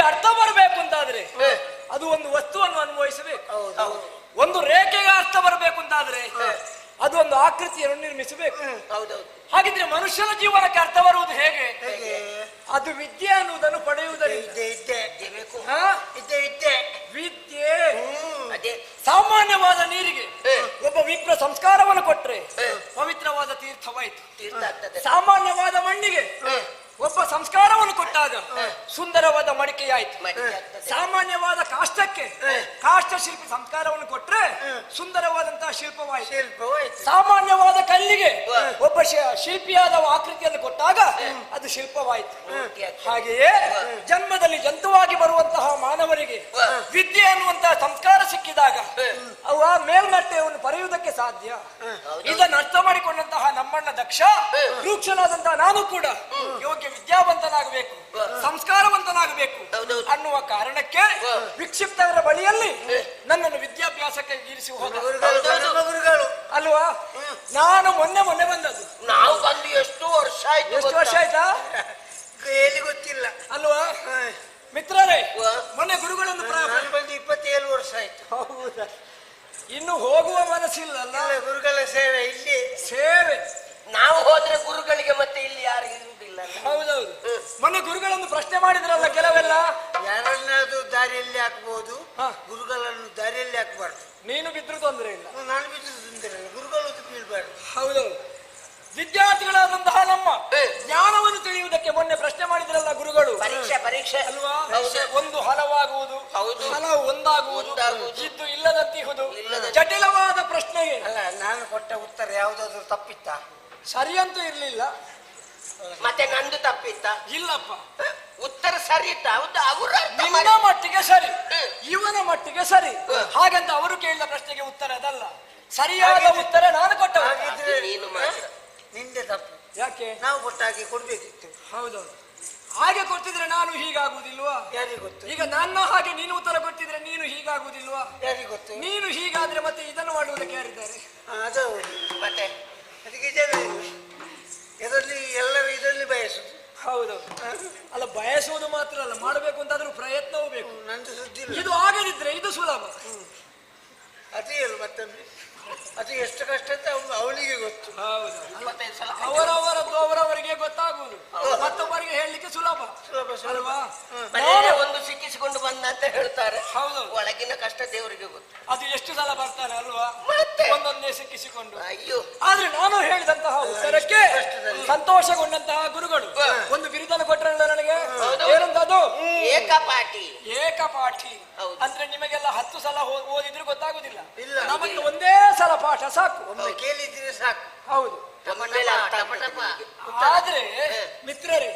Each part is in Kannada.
ಅರ್ಥ ಬರಬೇಕು ಅಂತಾದ್ರೆ ಅದು ಒಂದು ವಸ್ತುವನ್ನು ಅನ್ವಯಿಸಬೇಕು. ಒಂದು ರೇಖೆಗೆ ಅರ್ಥ ಬರಬೇಕು ಅಂತಾದ್ರೆ ಅದು ಒಂದು ಆಕೃತಿಯನ್ನು ನಿರ್ಮಿಸಬೇಕು. ಹಾಗಿದ್ರೆ ಮನುಷ್ಯನ ಜೀವನಕ್ಕೆ ಅರ್ಥ ಬರುವುದು ಹೇಗೆ? ಅದು ವಿದ್ಯೆ ಅನ್ನುವುದನ್ನು ಪಡೆಯುವುದರಿಂದ. ವಿದ್ಯೆ ಸಾಮಾನ್ಯವಾದ ನೀರಿಗೆ ಒಬ್ಬ ವಿಪ್ರ ಸಂಸ್ಕಾರವನ್ನು ಕೊಟ್ರೆ ಪವಿತ್ರವಾದ ತೀರ್ಥವಾಯಿತು. ಸಾಮಾನ್ಯವಾದ ಮಣ್ಣಿಗೆ ಒಬ್ಬ ಸಂಸ್ಕಾರವನ್ನು ಕೊಟ್ಟಾಗ ಸುಂದರವಾದ ಮಡಿಕೆಯಾಯಿತು. ಸಾಮಾನ್ಯವಾದ ಕಾಷ್ಟಕ್ಕೆ ಕಾಷ್ಟ ಶಿಲ್ಪಿ ಸಂಸ್ಕಾರವನ್ನು ಕೊಟ್ರೆ ಸುಂದರವಾದಂತಹ ಶಿಲ್ಪವಾಯಿತು. ಸಾಮಾನ್ಯವಾದ ಕಲ್ಲಿಗೆ ಒಬ್ಬ ಶಿಲ್ಪಿಯಾದ ಆಕೃತಿಯನ್ನು ಕೊಟ್ಟಾಗ ಅದು ಶಿಲ್ಪವಾಯಿತು. ಹಾಗೆಯೇ ಜನ್ಮದಲ್ಲಿ ಜಂತುವಾಗಿ ಬರುವಂತಹ ಮಾನವರಿಗೆ ವಿದ್ಯೆ ಅನ್ನುವಂತಹ ಸಂಸ್ಕಾರ ಸಿಕ್ಕಿದಾಗ ಅವ ಮೇಲ್ಮಟ್ಟವನ್ನು ಪಡೆಯುವುದಕ್ಕೆ ಸಾಧ್ಯ. ಇದನ್ನು ಅರ್ಥ ಮಾಡಿಕೊಂಡಂತಹ ನಮ್ಮಣ್ಣ ದಕ್ಷ ರೂಕ್ಷನಾದಂತಹ ನಾನು ಕೂಡ ಯೋಗ್ಯ ವಿದ್ಯಾವಂತನಾಗಬೇಕು, ಸಂಸ್ಕಾರವಂತನಾಗಬೇಕು ಅನ್ನುವ ಕಾರಣಕ್ಕೆ ವಿಕ್ಷಿಪ್ತರ ಬಳಿಯಲ್ಲಿ ನನ್ನನ್ನು ವಿದ್ಯಾಭ್ಯಾಸಕ್ಕೆ ಇರಿಸಿ ಹೋದ ಅಲ್ವಾ. ನಾನು ಮೊನ್ನೆ ಬಂದದ್ದು. ನಾವು ಬಂದು ಎಷ್ಟು ವರ್ಷ ಆಯ್ತಾ ಗೊತ್ತಿಲ್ಲ ಅಲ್ವಾ ಮಿತ್ರರೇ. ಮೊನ್ನೆ ಗುರುಗಳನ್ನು 27 ವರ್ಷ ಆಯ್ತು. ಹೌದಾ? ಇನ್ನು ಹೋಗುವ ಮನಸ್ಸಿಲ್ಲ ಅಲ್ಲ? ಗುರುಗಳ ಸೇವೆ ಇಲ್ಲಿ ಸೇವೆ. ನಾವು ಹೋದ್ರೆ ಗುರುಗಳಿಗೆ ಮತ್ತೆ ಇಲ್ಲಿ ಯಾರು ಇರುವುದಿಲ್ಲ. ಹೌದೌದು. ಮೊನ್ನೆ ಗುರುಗಳನ್ನು ಪ್ರಶ್ನೆ ಮಾಡಿದ್ರಲ್ಲ ಕೆಲವೆಲ್ಲ. ಯಾರನ್ನಾದ್ರೂ ದಾರಿಯಲ್ಲಿ ಹಾಕಬಹುದು, ಗುರುಗಳನ್ನು ದಾರಿಯಲ್ಲಿ ಹಾಕಬಾರ್ದು. ನೀನು ಬಿದ್ರು ತೊಂದರೆ ಇಲ್ಲ, ನಾನು ಬಿದ್ರು ತೊಂದರೆ ಇಲ್ಲ, ಗುರುಗಳು ಬೀಳ್ಬಾರ್ದು. ಹೌದೌದು. ವಿದ್ಯಾರ್ಥಿಗಳಾದಂತಹ ನಮ್ಮ ಜ್ಞಾನವನ್ನು ತಿಳಿಯುವುದಕ್ಕೆ ಮೊನ್ನೆ ಪ್ರಶ್ನೆ ಮಾಡಿದ್ರಲ್ಲ ಗುರುಗಳು. ಪರೀಕ್ಷೆ ಅಲ್ವಾ? ಒಂದು ಹಲವಾಗುವುದು, ಹಲವು ಒಂದಾಗುವುದು, ಇದ್ದು ಇಲ್ಲದಂತಿಹುದು, ಜಟಿಲವಾದ ಪ್ರಶ್ನೆಗೆ ಅಲ್ಲ ನಾನು ಕೊಟ್ಟ ಉತ್ತರ ಯಾವುದಾದ್ರೂ ತಪ್ಪಿತ್ತ? ಸರಿಯಂತೂ ಇರ್ಲಿಲ್ಲ. ಮತ್ತೆ ನಂದು ತಪ್ಪಿತ್ತ? ಇಲ್ಲಪ್ಪ, ಉತ್ತರ ಸರಿ ಇತ್ತ. ನಿನ್ನ ಮಟ್ಟಿಗೆ ಸರಿ, ಇವನ ಮಟ್ಟಿಗೆ ಸರಿ. ಹಾಗಂತ ಅವರು ಕೇಳಿದ ಪ್ರಶ್ನೆಗೆ ಉತ್ತರ ಅದಲ್ಲ. ಸರಿಯಾದ ಉತ್ತರ ನಾನು ಕೊಟ್ಟ. ನಿಂದೆ ತಪ್ಪು. ಯಾಕೆ? ನಾವು ಕೊಟ್ಟಾಗಿ ಕೊಡ್ಬೇಕಿತ್ತು. ಹೌದೌದು. ಹಾಗೆ ಕೊಟ್ಟಿದ್ರೆ ನಾನು ಹೀಗಾಗುವುದಿಲ್ವಾ? ಯಾರಿಗೆ ಗೊತ್ತು? ಈಗ ನನ್ನ ಹಾಗೆ ನೀನು ಉತ್ತರ ಕೊಟ್ಟಿದ್ರೆ ನೀನು ಹೀಗಾಗುವುದಿಲ್ವಾ? ಯಾರಿಗೆ ಗೊತ್ತು? ನೀನು ಹೀಗಾದ್ರೆ ಮತ್ತೆ ಇದನ್ನು ಮಾಡುವುದಕ್ಕೆ ಯಾರಿದ್ದಾರೆ? ಅದು ಮತ್ತೆ ಅದಕ್ಕೆ ಜನ ಎಲ್ಲರೂ ಇದರಲ್ಲಿ ಬಯಸುದು. ಹೌದೌದು. ಅಲ್ಲ, ಬಯಸುವುದು ಮಾತ್ರ ಅಲ್ಲ, ಮಾಡಬೇಕು ಅಂತಾದ್ರೂ ಪ್ರಯತ್ನವೂ ಬೇಕು. ನಂದು ಸುದ್ದಿ ಇದು ಆಗದಿದ್ರೆ ಇದು ಸುಲಭ. ಅದೇ ಅಲ್ಲ ಮತ್ತೊಮ್ಮೆ ಅದು ಎಷ್ಟು ಕಷ್ಟ ಅಂತ ಅವನಿಗೆ ಗೊತ್ತು. ಅವರವರದ್ದು ಅವರವರಿಗೆ ಗೊತ್ತಾಗುವುದು, ಮತ್ತೊಬ್ಬರಿಗೆ ಹೇಳಲಿಕ್ಕೆ ಸುಲಭ ಅಲ್ವಾ? ಒಂದು ಸಿಕ್ಕಿಸಿಕೊಂಡು ಬಂದ ಅಂತ ಹೇಳ್ತಾರೆ. ಹೌದು, ಒಳಗಿನ ಕಷ್ಟ ದೇವರಿಗೆ ಗೊತ್ತು. ಅದು ಎಷ್ಟು ಸಲ ಬರ್ತಾನೆ ಅಲ್ವಾ, ಒಂದೊಂದೇ ಸಿಕ್ಕಿಸಿಕೊಂಡು. ಅಯ್ಯೋ, ಆದ್ರೆ ನಾನು ಹೇಳಿದಂತಹ ಉತ್ತರಕ್ಕೆ ಸಂತೋಷಗೊಂಡಂತಹ ಗುರುಗಳು ಒಂದು ಬಿರುದನ್ನು ಕೊಟ್ಟರಲ್ಲ ನನಗೆ. ಏನಂತದ್ದು? ಏಕಪಾಠಿ. ಅಂದ್ರೆ ನಿಮಗೆಲ್ಲ 10 ಸಲ ಓದಿದ್ರು ಗೊತ್ತಾಗುದಿಲ್ಲ, ನಮಗೆ ಒಂದೇ ಸಲ ಪಾಠ ಸಾಕು. ಒಮ್ಮೆ ಕೇಳಿದ್ರೆ ಸಾಕು. ಹೌದು. ಆದ್ರೆ ಮಿತ್ರರೇ,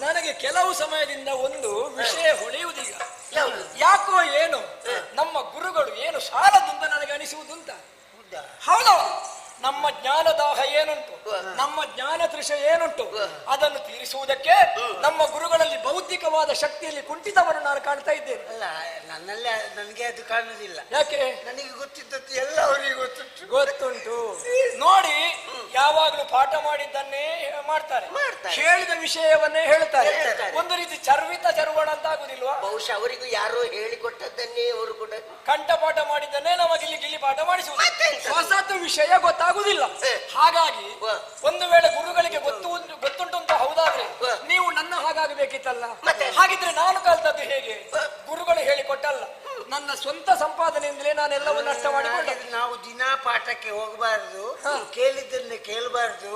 ನನಗೆ ಕೆಲವು ಸಮಯದಿಂದ ಒಂದು ವಿಷಯ ಹೊಳೆಯುವುದೀಗ. ಯಾಕೋ ಏನು ನಮ್ಮ ಗುರುಗಳು ಏನು ಶಾಲದಿಂದ ನನಗೆ ಅನಿಸುವುದುಂಟ. ಹೌದೌದು. ನಮ್ಮ ಜ್ಞಾನದಾಹ ಏನುಂಟು, ನಮ್ಮ ಜ್ಞಾನ ತೃಷ ಏನುಂಟು, ಅದನ್ನು ತೀರಿಸುವುದಕ್ಕೆ ನಮ್ಮ ಗುರುಗಳಲ್ಲಿ ಬೌದ್ಧಿಕವಾದ ಶಕ್ತಿಯಲ್ಲಿ ಕುಂಠಿತವನ್ನು ನಾನು ಕಾಣ್ತಾ ಇದ್ದೇನೆ. ಅಲ್ಲ, ನನ್ನಲ್ಲಿ ನನಗೆ ಅದು ಕಾಣುವುದಿಲ್ಲ. ಯಾಕೆ? ನನಗೆ ಗೊತ್ತಿದ್ದದ್ದು ಎಲ್ಲ ಅವರಿಗೆ ಗೊತ್ತುಂಟು. ನೋಡಿ, ಯಾವಾಗಲೂ ಪಾಠ ಮಾಡಿದ್ದನ್ನೇ ಮಾಡ್ತಾರೆ, ಹೇಳಿದ ವಿಷಯವನ್ನೇ ಹೇಳ್ತಾರೆ. ಒಂದು ರೀತಿ ಚರ್ವಣ ಅಂತ ಆಗುದಿಲ್ವಾ? ಬಹುಶಃ ಅವರಿಗೂ ಯಾರೋ ಹೇಳಿಕೊಟ್ಟದ್ದನ್ನೇ ಅವರು ಕೂಡ ಕಂಠಪಾಠ ಮಾಡಿದ್ದನ್ನೇ ನಮಗೆ ಗಿಲ್ಲಿ ಪಾಠ ಮಾಡಿಸುವುದು. ಹೊಸತು ವಿಷಯ ಗೊತ್ತಾಗುದಿಲ್ಲ. ಹಾಗಾಗಿ ಒಂದು ವೇಳೆ ಗುರುಗಳಿಗೆ ಗೊತ್ತುಂಟು ಅಂತ ಹೌದಾದ್ರೆ ನೀವು ನನ್ನ ಹಾಗಾಗಬೇಕಿತ್ತಲ್ಲ. ಹಾಗಿದ್ರೆ ನಾನು ಕಲ್ತದ್ದು ಹೇಗೆ? ಗುರುಗಳು ಹೇಳಿಕೊಟ್ಟಲ್ಲ, ನನ್ನ ಸ್ವಂತ ಸಂಪಾದನೆಯಿಂದಲೇ ನಾನೆಲ್ಲವನ್ನು ಅರ್ಥ ಮಾಡಿಕೊಂಡೆ. ನಾವು ದಿನಾ ಪಾಠಕ್ಕೆ ಹೋಗಬಾರದು, ಕೇಳಿದ್ದನ್ನೇ ಕೇಳಬಾರದು,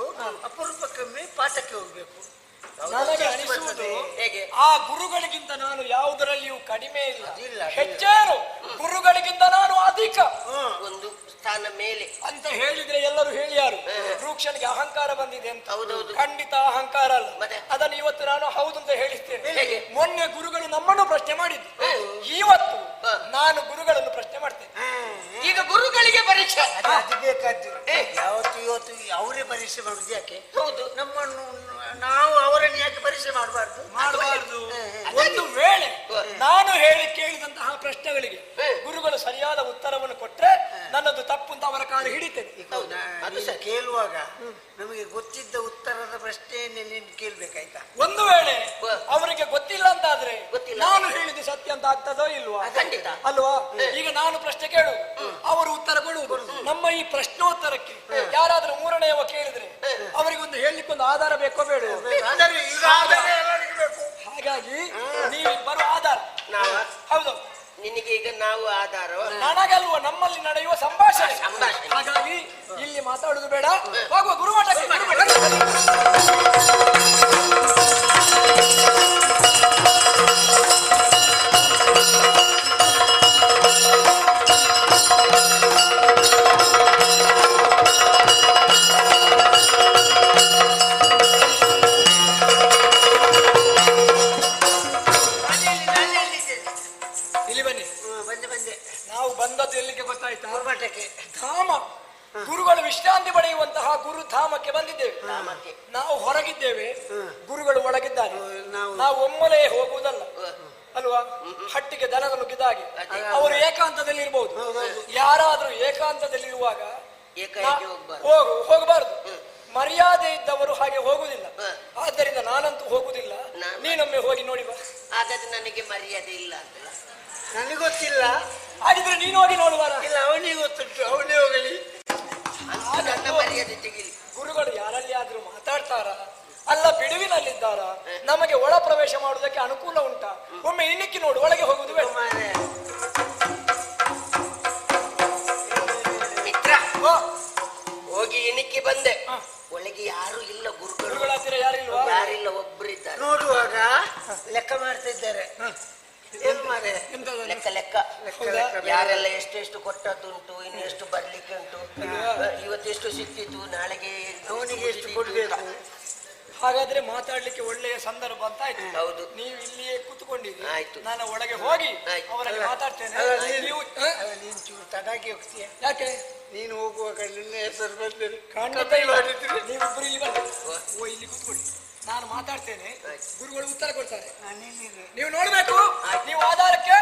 ಅಪರೂಪಕ್ಕೊಮ್ಮೆ ಪಾಠಕ್ಕೆ ಹೋಗ್ಬೇಕು. ನನಗೆ ಅನಿಸುವುದು ಆ ಗುರುಗಳಿಗಿಂತ ನಾನು ಯಾವುದರಲ್ಲಿಯೂ ಕಡಿಮೆ ಇಲ್ಲ, ಹೆಚ್ಚೇನು ಗುರುಗಳಿಗಿಂತ ನಾನು ಅಧಿಕ ಒಂದು ಸ್ಥಾನ ಮೇಲೆ ಅಂತ ಹೇಳಿದ್ರೆ ಎಲ್ಲರೂ ಹೇಳಿಯಾರು ರೂಕ್ಷನಿಗೆ ಅಹಂಕಾರ ಬಂದಿದೆ ಅಂತ. ಹೌದೌದು, ಖಂಡಿತ ಅಹಂಕಾರ ಅಲ್ಲ. ಅದನ್ನು ಇವತ್ತು ನಾನು ಹೌದು ಅಂತ ಹೇಳಿಸ್ತೇನೆ. ಮೊನ್ನೆ ಗುರುಗಳು ನಮ್ಮನ್ನು ಪ್ರಶ್ನೆ ಮಾಡಿದ್ದು, ಇವತ್ತು ನಾನು ಗುರುಗಳನ್ನು ಪ್ರಶ್ನೆ ಮಾಡ್ತೇನೆ. ಈಗ ಗುರುಗಳಿಗೆ ಪರೀಕ್ಷೆ ಅದು ಬೇಕಾದ್ದು. ಇವತ್ತು ಅವರೇ ಪರೀಕ್ಷೆ ಮಾಡುದು ಯಾಕೆ? ಹೌದು, ನಮ್ಮನ್ನು ನಾವು ಅವರನ್ನು ಯಾಕೆ ಪರೀಕ್ಷೆ ಮಾಡಬಾರ್ದು? ಒಂದು ವೇಳೆ ನಾನು ಹೇಳಿ ಕೇಳಿದಂತಹ ಪ್ರಶ್ನೆಗಳಿಗೆ ಗುರುಗಳು ಸರಿಯಾದ ಉತ್ತರವನ್ನು ಕೊಟ್ರೆ ನನ್ನದು ತಪ್ಪು ಅಂತ ಅವರ ಕಾಲು ಹಿಡಿತೇನೆ. ಕೇಳುವಾಗ ನಮಗೆ ಗೊತ್ತಿದ್ದ ಉತ್ತರದ ಪ್ರಶ್ನೆಯನ್ನೇ ನೀನು ಕೇಳ್ಬೇಕಾಯ್ತಾ? ಒಂದು ವೇಳೆ ಅವರಿಗೆ ಗೊತ್ತಿಲ್ಲ ಅಂತಾದ್ರೆ ನಾನು ಹೇಳಿದ ಇಲ್ವಾ? ಖಂಡಿತ ಅಲ್ವಾ? ಈಗ ನಾನು ಪ್ರಶ್ನೆ ಕೇಳು, ಅವರು ಉತ್ತರ ಕೊಡುವುದು. ನಮ್ಮ ಈ ಪ್ರಶ್ನೋತ್ತರಕ್ಕೆ ಯಾರಾದ್ರೂ ಮೂರನೆಯವ ಕೇಳಿದ್ರೆ ಅವರಿಗೊಂದು ಹೇಳಲಿಕ್ಕೊಂದು ಆಧಾರ ಬೇಕೋ ಬೇಡ? ಹಾಗಾಗಿ ನೀವಿಬ್ಬರು ಆಧಾರ. ಹೌದು, ನಿನಗೆ ಈಗ ನಾವು ಆಧಾರ, ನನಗಲ್ವ ನಮ್ಮಲ್ಲಿ ನಡೆಯುವ ಸಂಭಾಷಣೆ. ಹಾಗಾಗಿ ಇಲ್ಲಿ ಮಾತಾಡುದು ಬೇಡ, ಹೋಗುವ ಗುರುಮಠಕ್ಕೆ. ಇಲ್ಲಿ ಬನ್ನಿ. ನಾವು ಬಂದದ್ದು ಎಲ್ಲಿಗೆ ಗೊತ್ತಾಯ್ತಾ? ಧಾಮ. ಗುರುಗಳು ವಿಶ್ರಾಂತಿ ಪಡೆಯುವಂತಹ ಗುರುಧಾಮಕ್ಕೆ ಬಂದಿದ್ದೇವೆ. ನಾವು ಹೊರಗಿದ್ದೇವೆ, ಗುರುಗಳು ಒಳಗಿದ್ದಾರೆ. ನಾವು ಒಮ್ಮೆಲೇ ಹೋಗುವುದಲ್ಲ ಅಲ್ವಾ? ಹಟ್ಟಿಗೆ ದನದ ನುಗ್ಗಿದಾಗೆ ಅವರು ಏಕಾಂತದಲ್ಲಿ ಇರಬಹುದು. ಯಾರಾದ್ರೂ ಏಕಾಂತದಲ್ಲಿರುವಾಗ ಹೋಗಬಾರದು. ಮರ್ಯಾದೆ ಇದ್ದವರು ಹಾಗೆ ಹೋಗುದಿಲ್ಲ. ಆದ್ದರಿಂದ ನಾನಂತೂ ಹೋಗುದಿಲ್ಲ. ನೀನೊಮ್ಮೆ ಹೋಗಿ ನೋಡಿ ಬಾ. ಹಾಗಾದ್ರೆ ನನಗೆ ಮರ್ಯಾದೆ ಇಲ್ಲ ಅಂತ ನನಗೆ ಗೊತ್ತಿಲ್ಲ. ಹಾಗಿದ್ರೆ ನೀನು ಹೋಗಿ ನೋಡುವಾರ? ಇಲ್ಲ, ಅವನಿಗೆ ಗೊತ್ತುಂಟು, ಅವನೇ ಹೋಗಲಿ. ನನ್ನ ಮರ್ಯಾದೆ ತೆಗಿಲಿ. ಗುರುಗಳು ಯಾರಲ್ಲಿ ಆದ್ರೂ ಮಾತಾಡ್ತಾರ? ಅಲ್ಲ, ಬಿಡುವಿನಲ್ಲಿದ್ದಾರ? ನಮಗೆ ಒಳ ಪ್ರವೇಶ ಮಾಡುವುದಕ್ಕೆ ಅನುಕೂಲ ಉಂಟಾ? ಒಮ್ಮೆ ಇನ್ನಿಕ್ಕಿ ನೋಡು, ಒಳಗೆ ಹೋಗುದು ಬೇಡ. ಮಿತ್ರ, ಹೋಗಿ ಇಣಿಕ್ಕಿ ಬಂದೆ. ಒಳಗೆ ಯಾರು ಇಲ್ಲ. ಗುರುಗಳ ಹತ್ತಿರ ಯಾರಿಲ್ವಾ? ಯಾರಿಲ್ಲ, ಒಬ್ಬರಿದ್ದಾರೆ. ನೋಡುವಾಗ ಲೆಕ್ಕ ಮಾಡ್ತಿದ್ದಾರೆ. ಲೆಕ್ಕ ಯಾರೆಲ್ಲ ಎಷ್ಟೆಷ್ಟು ಕೊಟ್ಟದ್ದುಂಟು, ಇನ್ನು ಎಷ್ಟು ಬರ್ಲಿಕ್ಕೆ ಉಂಟು, ಇವತ್ತೆಷ್ಟು ಸಿಕ್ತಿತ್ತು, ನಾಳೆಗೆ ಅವನಿಗೆ ಎಷ್ಟು ಕೊಡ್ಬೇಕು. ಹಾಗಾದ್ರೆ ಮಾತಾಡ್ಲಿಕ್ಕೆ ಒಳ್ಳೆಯ ಸಂದರ್ಭ ಅಂತ ಆಯ್ತು. ಹೌದು, ನೀವು ಇಲ್ಲಿಯೇ ಕೂತ್ಕೊಂಡಿದ್ದೀರಿ. ಆಯ್ತು, ನಾನು ಒಳಗೆ ಹೋಗಿ ಅವರಲ್ಲಿ ಮಾತಾಡ್ತೇನೆ. ನೀವು ಚೂರು ತಡಾಗಿ ಹೋಗ್ತೀಯ. ಯಾಕೆ? ನೀನು ಹೋಗುವಾಗ ನಿನ್ನ ಹೆಸರು ಬಂದಿರಿ. ಖಂಡಿತ ನೀವಿಬ್ಬರು ಇಲ್ಲಿ ಬನ್ನಿ. ಇಲ್ಲಿ ಕೂತ್ಕೊಳ್ಳಿ, ನಾನು ಮಾತಾಡ್ತೇನೆ, ಗುರುಗಳು ಉತ್ತರ ಕೊಡ್ತಾರೆ. ನೀವು ನೋಡ್ಬೇಕು. ನೀವು ಆಧಾರಕ್ಕೆ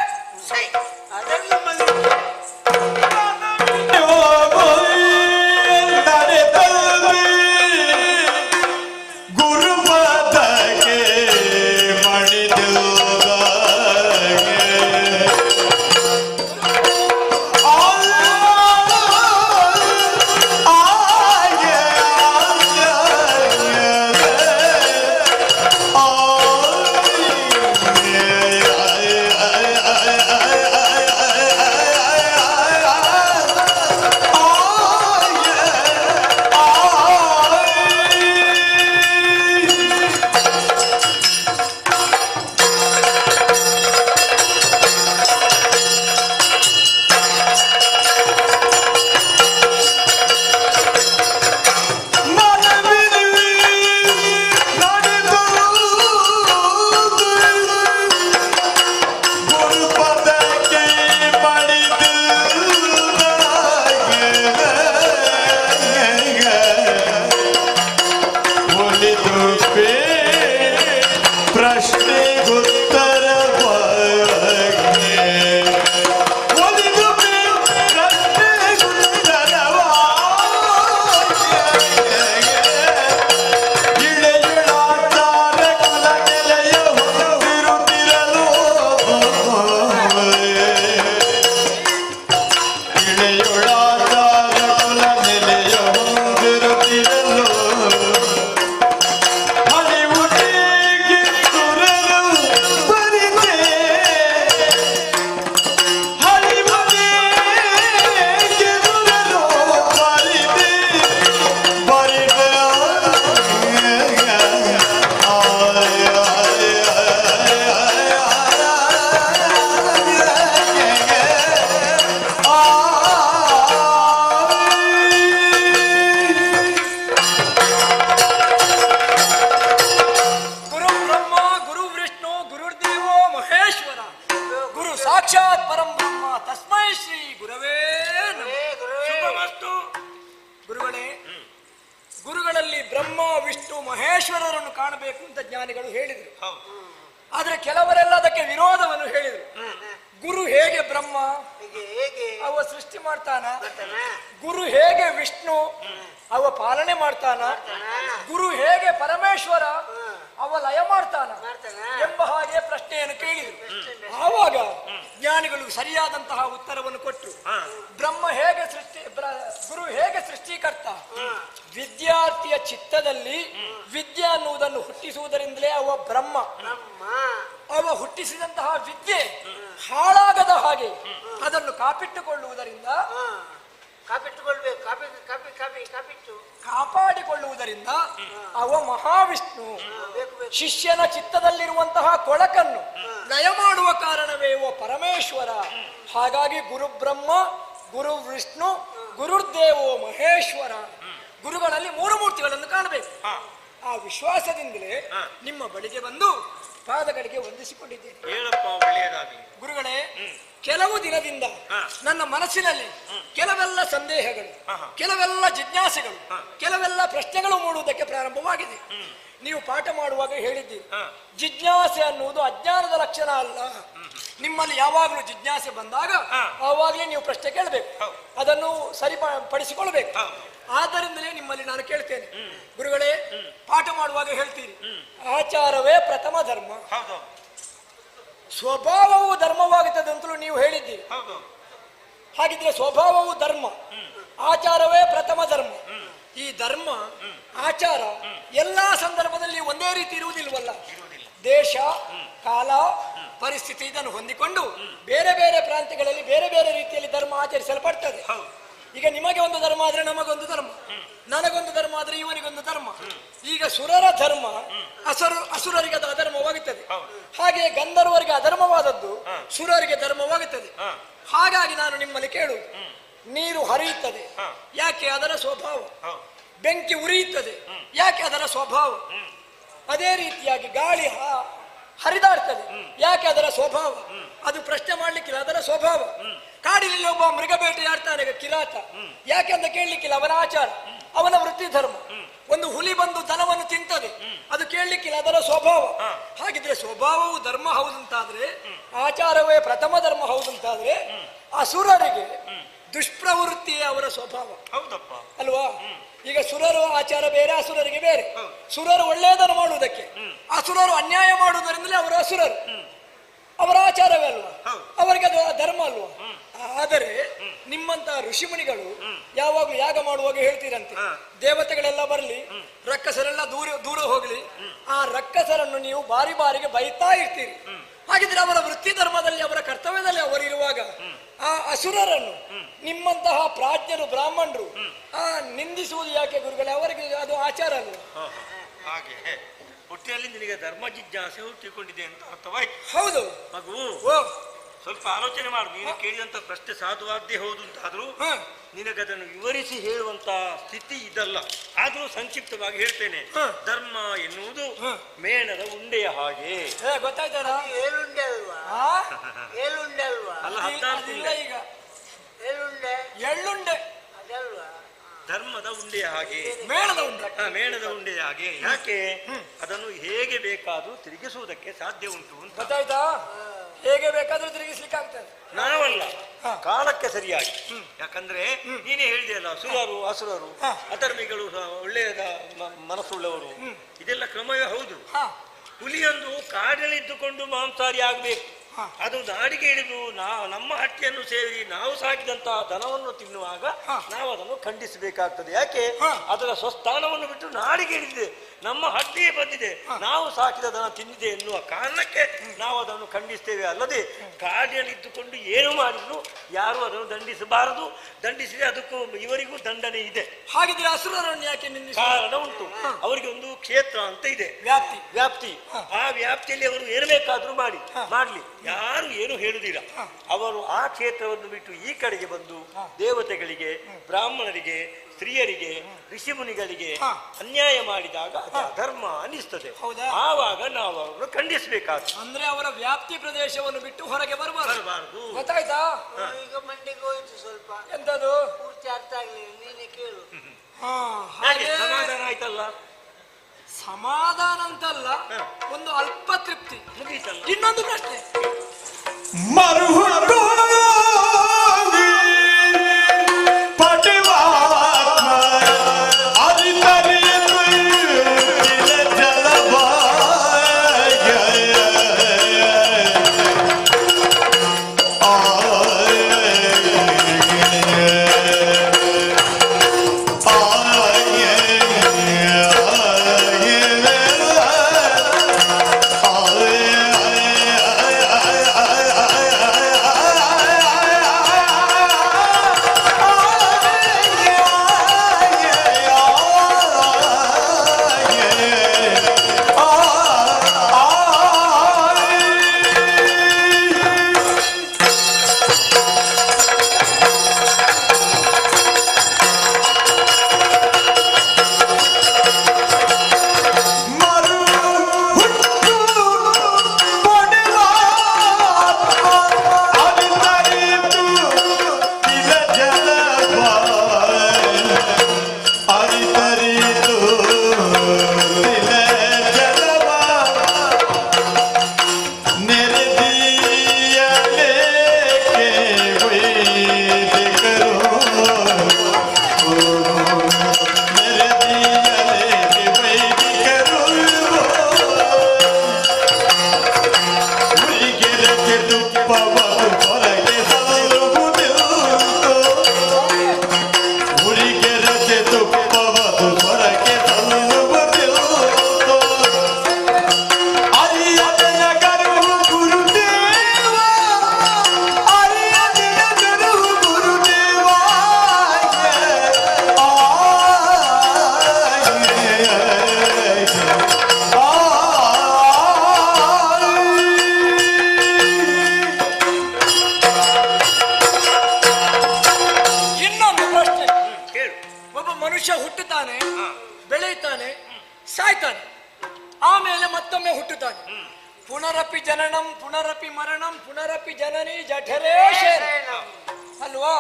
ಮಹೇಶ್ವರರನ್ನು ಕಾಣಬೇಕು ಅಂತ ಜ್ಞಾನಿಗಳು ಹೇಳಿದರು. ಆದ್ರೆ ಕೆಲವರೆಲ್ಲ ಅದಕ್ಕೆ ವಿರೋಧವನ್ನು ಹೇಳಿದರು. ಗುರು ಹೇಗೆ ಬ್ರಹ್ಮ ಅವ ಸೃಷ್ಟಿ ಮಾಡ್ತಾನ, ಗುರು ಹೇಗೆ ವಿಷ್ಣು ಅವ ಪಾಲನೆ ಮಾಡ್ತಾನ, ಗುರು ಹೇಗೆ ಪರಮೇಶ್ವರ ಅವ ಲಯ ಮಾಡ್ತಾನ ಎಂಬ ಹಾಗೆ ಪ್ರಶ್ನೆಯನ್ನು ಕೇಳಿದರು. ಆವಾಗ ಜ್ಞಾನಿಗಳು ಸರಿಯಾದಂತಹ ಉತ್ತರವನ್ನು ಕೊಟ್ಟರು. ಹಾ. ಬ್ರಹ್ಮ ಹೇಗೆ ಗುರು ಹೇಗೆ ಸೃಷ್ಟಿಕರ್ತ? ವಿದ್ಯಾರ್ಥಿಯ ಚಿತ್ತದಲ್ಲಿ ವಿದ್ಯೆ ಅನ್ನುವುದನ್ನು ಹುಟ್ಟಿಸುವುದರಿಂದಲೇ ಅವ ಬ್ರಹ್ಮ. ಅವ ಹುಟ್ಟಿಸಿದಂತಹ ವಿದ್ಯೆ ಹಾಳಾಗದ ಹಾಗೆ ಅದನ್ನು ಕಾಪಿಟ್ಟುಕೊಳ್ಳುವುದರಿಂದ ಕಾಪಿಟ್ಟುಕೊಳ್ಬೇಕು. ಕಾಪಿಟ್ಟು ಕಾಪಾಡಿಕೊಳ್ಳುವುದರಿಂದ ಅವ ಮಹಾವಿಷ್ಣು. ಬೇಕು ಬೇಕು. ಶಿಷ್ಯನ ಚಿತ್ತದಲ್ಲಿರುವಂತಹ ಕೊಳಕನ್ನು ಲಯ ಮಾಡುವ ಕಾರಣವೇ ಓ ಪರಮೇಶ್ವರ. ಹಾಗಾಗಿ ಗುರು ಬ್ರಹ್ಮ, ಗುರು ವಿಷ್ಣು, ಗುರುರ್ದೇವೋ ಮಹೇಶ್ವರ. ಗುರುಗಳಲ್ಲಿ ಮೂರು ಮೂರ್ತಿಗಳನ್ನು ಕಾಣಬೇಕು. ಆ ವಿಶ್ವಾಸದಿಂದಲೇ ನಿಮ್ಮ ಬಳಿಗೆ ಬಂದು ಪಾದಗಳಿಗೆ ವಂದಿಸಿಕೊಂಡಿದ್ದೇನೆ. ಹೇಳಪ್ಪ, ಒಳ್ಳೆಯದಾಗಲಿ. ಗುರುಗಳೇ, ಕೆಲವು ದಿನದಿಂದ ನನ್ನ ಮನಸ್ಸಿನಲ್ಲಿ ಕೆಲವೆಲ್ಲ ಸಂದೇಹಗಳು, ಕೆಲವೆಲ್ಲ ಜಿಜ್ಞಾಸೆಗಳು, ಕೆಲವೆಲ್ಲ ಪ್ರಶ್ನೆಗಳು ಮೂಡುವುದಕ್ಕೆ ಪ್ರಾರಂಭವಾಗಿದೆ. ನೀವು ಪಾಠ ಮಾಡುವಾಗ ಹೇಳಿದ್ದೀರಿ, ಜಿಜ್ಞಾಸೆ ಅನ್ನುವುದು ಅಜ್ಞಾನದ ಲಕ್ಷಣ ಅಲ್ಲ. ನಿಮ್ಮಲ್ಲಿ ಯಾವಾಗಲೂ ಜಿಜ್ಞಾಸೆ ಬಂದಾಗ ಆವಾಗಲೇ ನೀವು ಪ್ರಶ್ನೆ ಕೇಳಬೇಕು, ಅದನ್ನು ಸರಿಪಡಿಸಿಕೊಳ್ಬೇಕು. ಆದ್ದರಿಂದಲೇ ನಿಮ್ಮಲ್ಲಿ ನಾನು ಕೇಳ್ತೇನೆ, ಗುರುಗಳೇ, ಪಾಠ ಮಾಡುವಾಗ ಹೇಳ್ತೀರಿ ಆಚಾರವೇ ಪ್ರಥಮ ಧರ್ಮ, ಸ್ವಭಾವವು ಧರ್ಮವಾಗುತ್ತದೆ ಅಂತಲೂ ನೀವು ಹೇಳಿದ್ದೀರಿ. ಹಾಗಿದ್ರೆ ಸ್ವಭಾವವು ಧರ್ಮ, ಆಚಾರವೇ ಪ್ರಥಮ ಧರ್ಮ. ಈ ಧರ್ಮ ಆಚಾರ ಎಲ್ಲಾ ಸಂದರ್ಭದಲ್ಲಿ ಒಂದೇ ರೀತಿ ಇರುವುದಿಲ್ವಲ್ಲ. ದೇಶ, ಕಾಲ, ಪರಿಸ್ಥಿತಿ ಇದನ್ನು ಹೊಂದಿಕೊಂಡು ಬೇರೆ ಬೇರೆ ಪ್ರಾಂತ್ಯಗಳಲ್ಲಿ ಬೇರೆ ಬೇರೆ ರೀತಿಯಲ್ಲಿ ಧರ್ಮ ಆಚರಿಸಲ್ಪಡ್ತದೆ. ಈಗ ನಿಮಗೆ ಒಂದು ಧರ್ಮ ಆದ್ರೆ ನಮಗೊಂದು ಧರ್ಮ, ನನಗೊಂದು ಧರ್ಮ ಆದ್ರೆ ಇವನಿಗೊಂದು ಧರ್ಮ. ಈಗ ಸುರರ ಧರ್ಮ ಅಸುರರಿಗೆ ಅದು ಅಧರ್ಮವಾಗುತ್ತದೆ. ಹಾಗೆ ಗಂಧರ್ವರಿಗೆ ಅಧರ್ಮವಾದದ್ದು ಸುರರಿಗೆ ಧರ್ಮವಾಗುತ್ತದೆ. ಹಾಗಾಗಿ ನಾನು ನಿಮ್ಮಲ್ಲಿ ಕೇಳುವುದು, ನೀರು ಹರಿಯುತ್ತದೆ, ಯಾಕೆ? ಅದರ ಸ್ವಭಾವ. ಬೆಂಕಿ ಉರಿಯುತ್ತದೆ, ಯಾಕೆ? ಅದರ ಸ್ವಭಾವ. ಅದೇ ರೀತಿಯಾಗಿ ಗಾಳಿ ಹರಿದಾಡ್ತದೆ, ಯಾಕೆ? ಅದರ ಸ್ವಭಾವ. ಅದು ಪ್ರಶ್ನೆ ಮಾಡ್ಲಿಕ್ಕಿಲ್ಲ, ಅದರ ಸ್ವಭಾವ. ಕಾಡಿನಲ್ಲಿ ಒಬ್ಬ ಮೃಗ ಬೇಟೆಯಾಡ್ತಾನೆ ಕಿರಾತ, ಯಾಕೆ ಅಂತ ಕೇಳಲಿಕ್ಕಿಲ್ಲ, ಅವನ ಆಚಾರ, ಅವನ ವೃತ್ತಿ ಧರ್ಮ. ಒಂದು ಹುಲಿ ಬಂದು ದನವನ್ನು ತಿಂತದೆ, ಅದು ಕೇಳಲಿಕ್ಕಿಲ್ಲ, ಅದರ ಸ್ವಭಾವ. ಹಾಗಿದ್ರೆ ಸ್ವಭಾವವು ಧರ್ಮ ಹೌದಂತಾದ್ರೆ, ಆಚಾರವೇ ಪ್ರಥಮ ಧರ್ಮ ಹೌದಂತಾದ್ರೆ, ಅಸುರರಿಗೆ ದುಷ್ಪ್ರವೃತ್ತಿಯೇ ಅವರ ಸ್ವಭಾವ. ಹೌದಪ್ಪ ಅಲ್ವಾ? ಈಗ ಸುರರು ಆಚಾರ ಬೇರೆ, ಅಸುರರಿಗೆ ಬೇರೆ. ಸುರರು ಒಳ್ಳೆಯದನ್ನು ಮಾಡುವುದಕ್ಕೆ, ಅಸುರರು ಅನ್ಯಾಯ ಮಾಡುವುದರಿಂದಲೇ ಅವರು ಅಸುರರು. ಅವರ ಆಚಾರವೇ ಅಲ್ವಾ, ಅವರಿಗೆ ಅದು ಧರ್ಮ ಅಲ್ವಾ? ಆದರೆ ನಿಮ್ಮಂತಹ ಋಷಿಮುನಿಗಳು ಯಾವಾಗಲೂ ಯಾಗ ಮಾಡುವಾಗ ಹೇಳ್ತೀರಂತೆ, ದೇವತೆಗಳೆಲ್ಲ ಬರಲಿ, ರಕ್ಕಸರೆಲ್ಲ ದೂರ ದೂರ ಹೋಗ್ಲಿ, ಆ ರಕ್ಕಸರನ್ನು ನೀವು ಬಾರಿ ಬಾರಿಗೆ ಬೈತಾ ಇರ್ತೀರಿ. ಹಾಗಿದ್ರೆ ಅವರ ವೃತ್ತಿ ಧರ್ಮದಲ್ಲಿ, ಅವರ ಕರ್ತವ್ಯದಲ್ಲಿ ಅವರಿರುವಾಗ ಆ ಅಸುರರನ್ನು ನಿಮ್ಮಂತಹ ಪ್ರಾಜ್ಞರು ಬ್ರಾಹ್ಮಣರು ನಿಂದಿಸುವುದು ಯಾಕೆ ಗುರುಗಳೇ? ಅವರಿಗೆ ಅದು ಆಚಾರ ಅಲ್ವಾ? ಹಾಗೆ ಹುಟ್ಟಿನಲ್ಲಿ ನಿನಗೆ ಧರ್ಮ ಜಿಜ್ಞಾಸೆ ಹುಟ್ಟಿಕೊಂಡಿದೆ ಅಂತ ಅರ್ಥವಾಯ್ತು. ಹೌದು ಮಗು, ಸ್ವಲ್ಪ ಆಲೋಚನೆ ಮಾಡು. ನೀನು ಕೇಳಿದಂತ ಪ್ರಶ್ನೆ ಸಾಧುವಾದ್ದೇ ಹೌದು ಅಂತಾದ್ರೂ ನಿನಗದನ್ನು ವಿವರಿಸಿ ಹೇಳುವಂತ ಸ್ಥಿತಿ ಇದಲ್ಲ. ಆದ್ರೂ ಸಂಕ್ಷಿಪ್ತವಾಗಿ ಹೇಳ್ತೇನೆ. ಧರ್ಮ ಎನ್ನುವುದು ಮೇಣದ ಉಂಡೆಯ ಹಾಗೆ. ಗೊತ್ತಾಯ್ತಾರ? ಏಳುಂಡೆ ಅಲ್ವಾ? ಏಳುಂಡೆ ಅಲ್ವಾ? ಅಲ್ಲ, 14 ಉಂಡೆ. ಈಗ ಏಳುಂಡೆ, ಎಳ್ಳುಂಡೆ ಅದಲ್ವಾ? ಧರ್ಮದ ಉಂಡೆಯ ಹಾಗೆ, ಮೇಣದ ಉಂಡೆ. ಮೇಣದ ಉಂಡೆಯ ಹಾಗೆ. ಯಾಕೆ? ಅದನ್ನು ಹೇಗೆ ಬೇಕಾದ್ರೂ ತಿರುಗಿಸುವುದಕ್ಕೆ ಸಾಧ್ಯ ಉಂಟು ಅಂತ. ಗೊತ್ತಾಯ್ತಾ? ಹೇಗೆ ಬೇಕಾದ್ರೂ ತಿರುಗಿಸ್ಲಿಕ್ಕೆ ಆಗ್ತದೆ. ನಾವಲ್ಲ, ಕಾಲಕ್ಕೆ ಸರಿಯಾಗಿ. ಯಾಕಂದ್ರೆ ನೀನೇ ಹೇಳಿದೆಯಲ್ಲ, ಸುರರು ಅಸುರರು ಅಧರ್ಮಿಗಳು ಒಳ್ಳೆಯದ ಮನಸ್ಸುಳ್ಳವರು, ಇದೆಲ್ಲ ಕ್ರಮವೇ ಹೌದು. ಹುಲಿಯೊಂದು ಕಾಡಿನಲ್ಲಿದ್ದುಕೊಂಡು ಮಾಂಸಾಹಾರಿ ಆಗ್ಬೇಕು, ಅದು ನಾಡಿಗೆ ಹಿಡಿದು ನಮ್ಮ ಹಟ್ಟಿಯನ್ನು ಸೇರಿ ನಾವು ಸಾಕಿದಂತಹ ದನವನ್ನು ತಿನ್ನುವಾಗ ನಾವು ಅದನ್ನು ಖಂಡಿಸಬೇಕಾಗ್ತದೆ. ಯಾಕೆ? ಅದರ ಸ್ವಸ್ಥಾನವನ್ನು ಬಿಟ್ಟು ನಾಡಿಗೆ ಹಿಡಿದಿದೆ, ನಮ್ಮ ಹಟ್ಟಿಗೆ ಬಂದಿದೆ, ನಾವು ಸಾಕಿದ ದನ ತಿಂದಿದೆ ಎನ್ನುವ ಕಾರಣಕ್ಕೆ ನಾವು ಅದನ್ನು ಖಂಡಿಸ್ತೇವೆ. ಅಲ್ಲದೆ ಕಾಡಿನಲ್ಲಿದ್ದುಕೊಂಡು ಏನು ಮಾಡಿದ್ರು ಯಾರು ಅದನ್ನು ದಂಡಿಸಬಾರದು. ದಂಡಿಸಿದ್ರೆ ಅದಕ್ಕೂ ಇವರಿಗೂ ದಂಡನೆ ಇದೆ. ಹಾಗಿದ್ರೆ ಅಸುರರನ್ನು ಯಾಕೆ ಕಾರಣ ಉಂಟು. ಅವರಿಗೆ ಒಂದು ಕ್ಷೇತ್ರ ಅಂತ ಇದೆ, ವ್ಯಾಪ್ತಿ. ಆ ವ್ಯಾಪ್ತಿಯಲ್ಲಿ ಅವರು ಏನು ಬೇಕಾದ್ರೂ ಮಾಡ್ಲಿ, ಯಾರು ಏನು ಹೇಳುದಿಲ್ಲ. ಅವರು ಆ ಕ್ಷೇತ್ರವನ್ನು ಬಿಟ್ಟು ಈ ಕಡೆಗೆ ಬಂದು ದೇವತೆಗಳಿಗೆ, ಬ್ರಾಹ್ಮಣರಿಗೆ, ಸ್ತ್ರೀಯರಿಗೆ, ಋಷಿಮುನಿಗಳಿಗೆ ಅನ್ಯಾಯ ಮಾಡಿದಾಗ ಧರ್ಮ ಅನಿಸ್ತದೆ. ಆವಾಗ ನಾವು ಅವರನ್ನು ಖಂಡಿಸಬೇಕಾಗ್ತದೆ. ಅಂದ್ರೆ ಅವರ ವ್ಯಾಪ್ತಿ ಪ್ರದೇಶವನ್ನು ಬಿಟ್ಟು ಹೊರಗೆ ಬರಬಾರದು. ಗೊತ್ತಾಯ್ತಾ? ಈಗ ಮಂಡಿಗೆ ಹೋಯ್ತು ಸ್ವಲ್ಪ. ಎಂತದು? ಪೂರ್ತಿ ಅರ್ಥ ಆಗ್ಲಿಲ್ಲ, ನೀನೆ ಕೇಳು. ಸಮಾಧಾನ ಆಯ್ತಲ್ಲ? ಸಮಾಧಾನ ಅಂತಲ್ಲ, ಒಂದು ಅಲ್ಪ ತೃಪ್ತಿ. ಮುಗೀತಲ್ಲ? ಇನ್ನೊಂದು ಪ್ರಶ್ನೆ, ಪುನರಪಿ ಜನನಂ ಪುನರಪಿ ಮರಣಂ ಪುನರಪಿ ಜನನಿ ಜಠರೇ ಅಲ್ವಾ?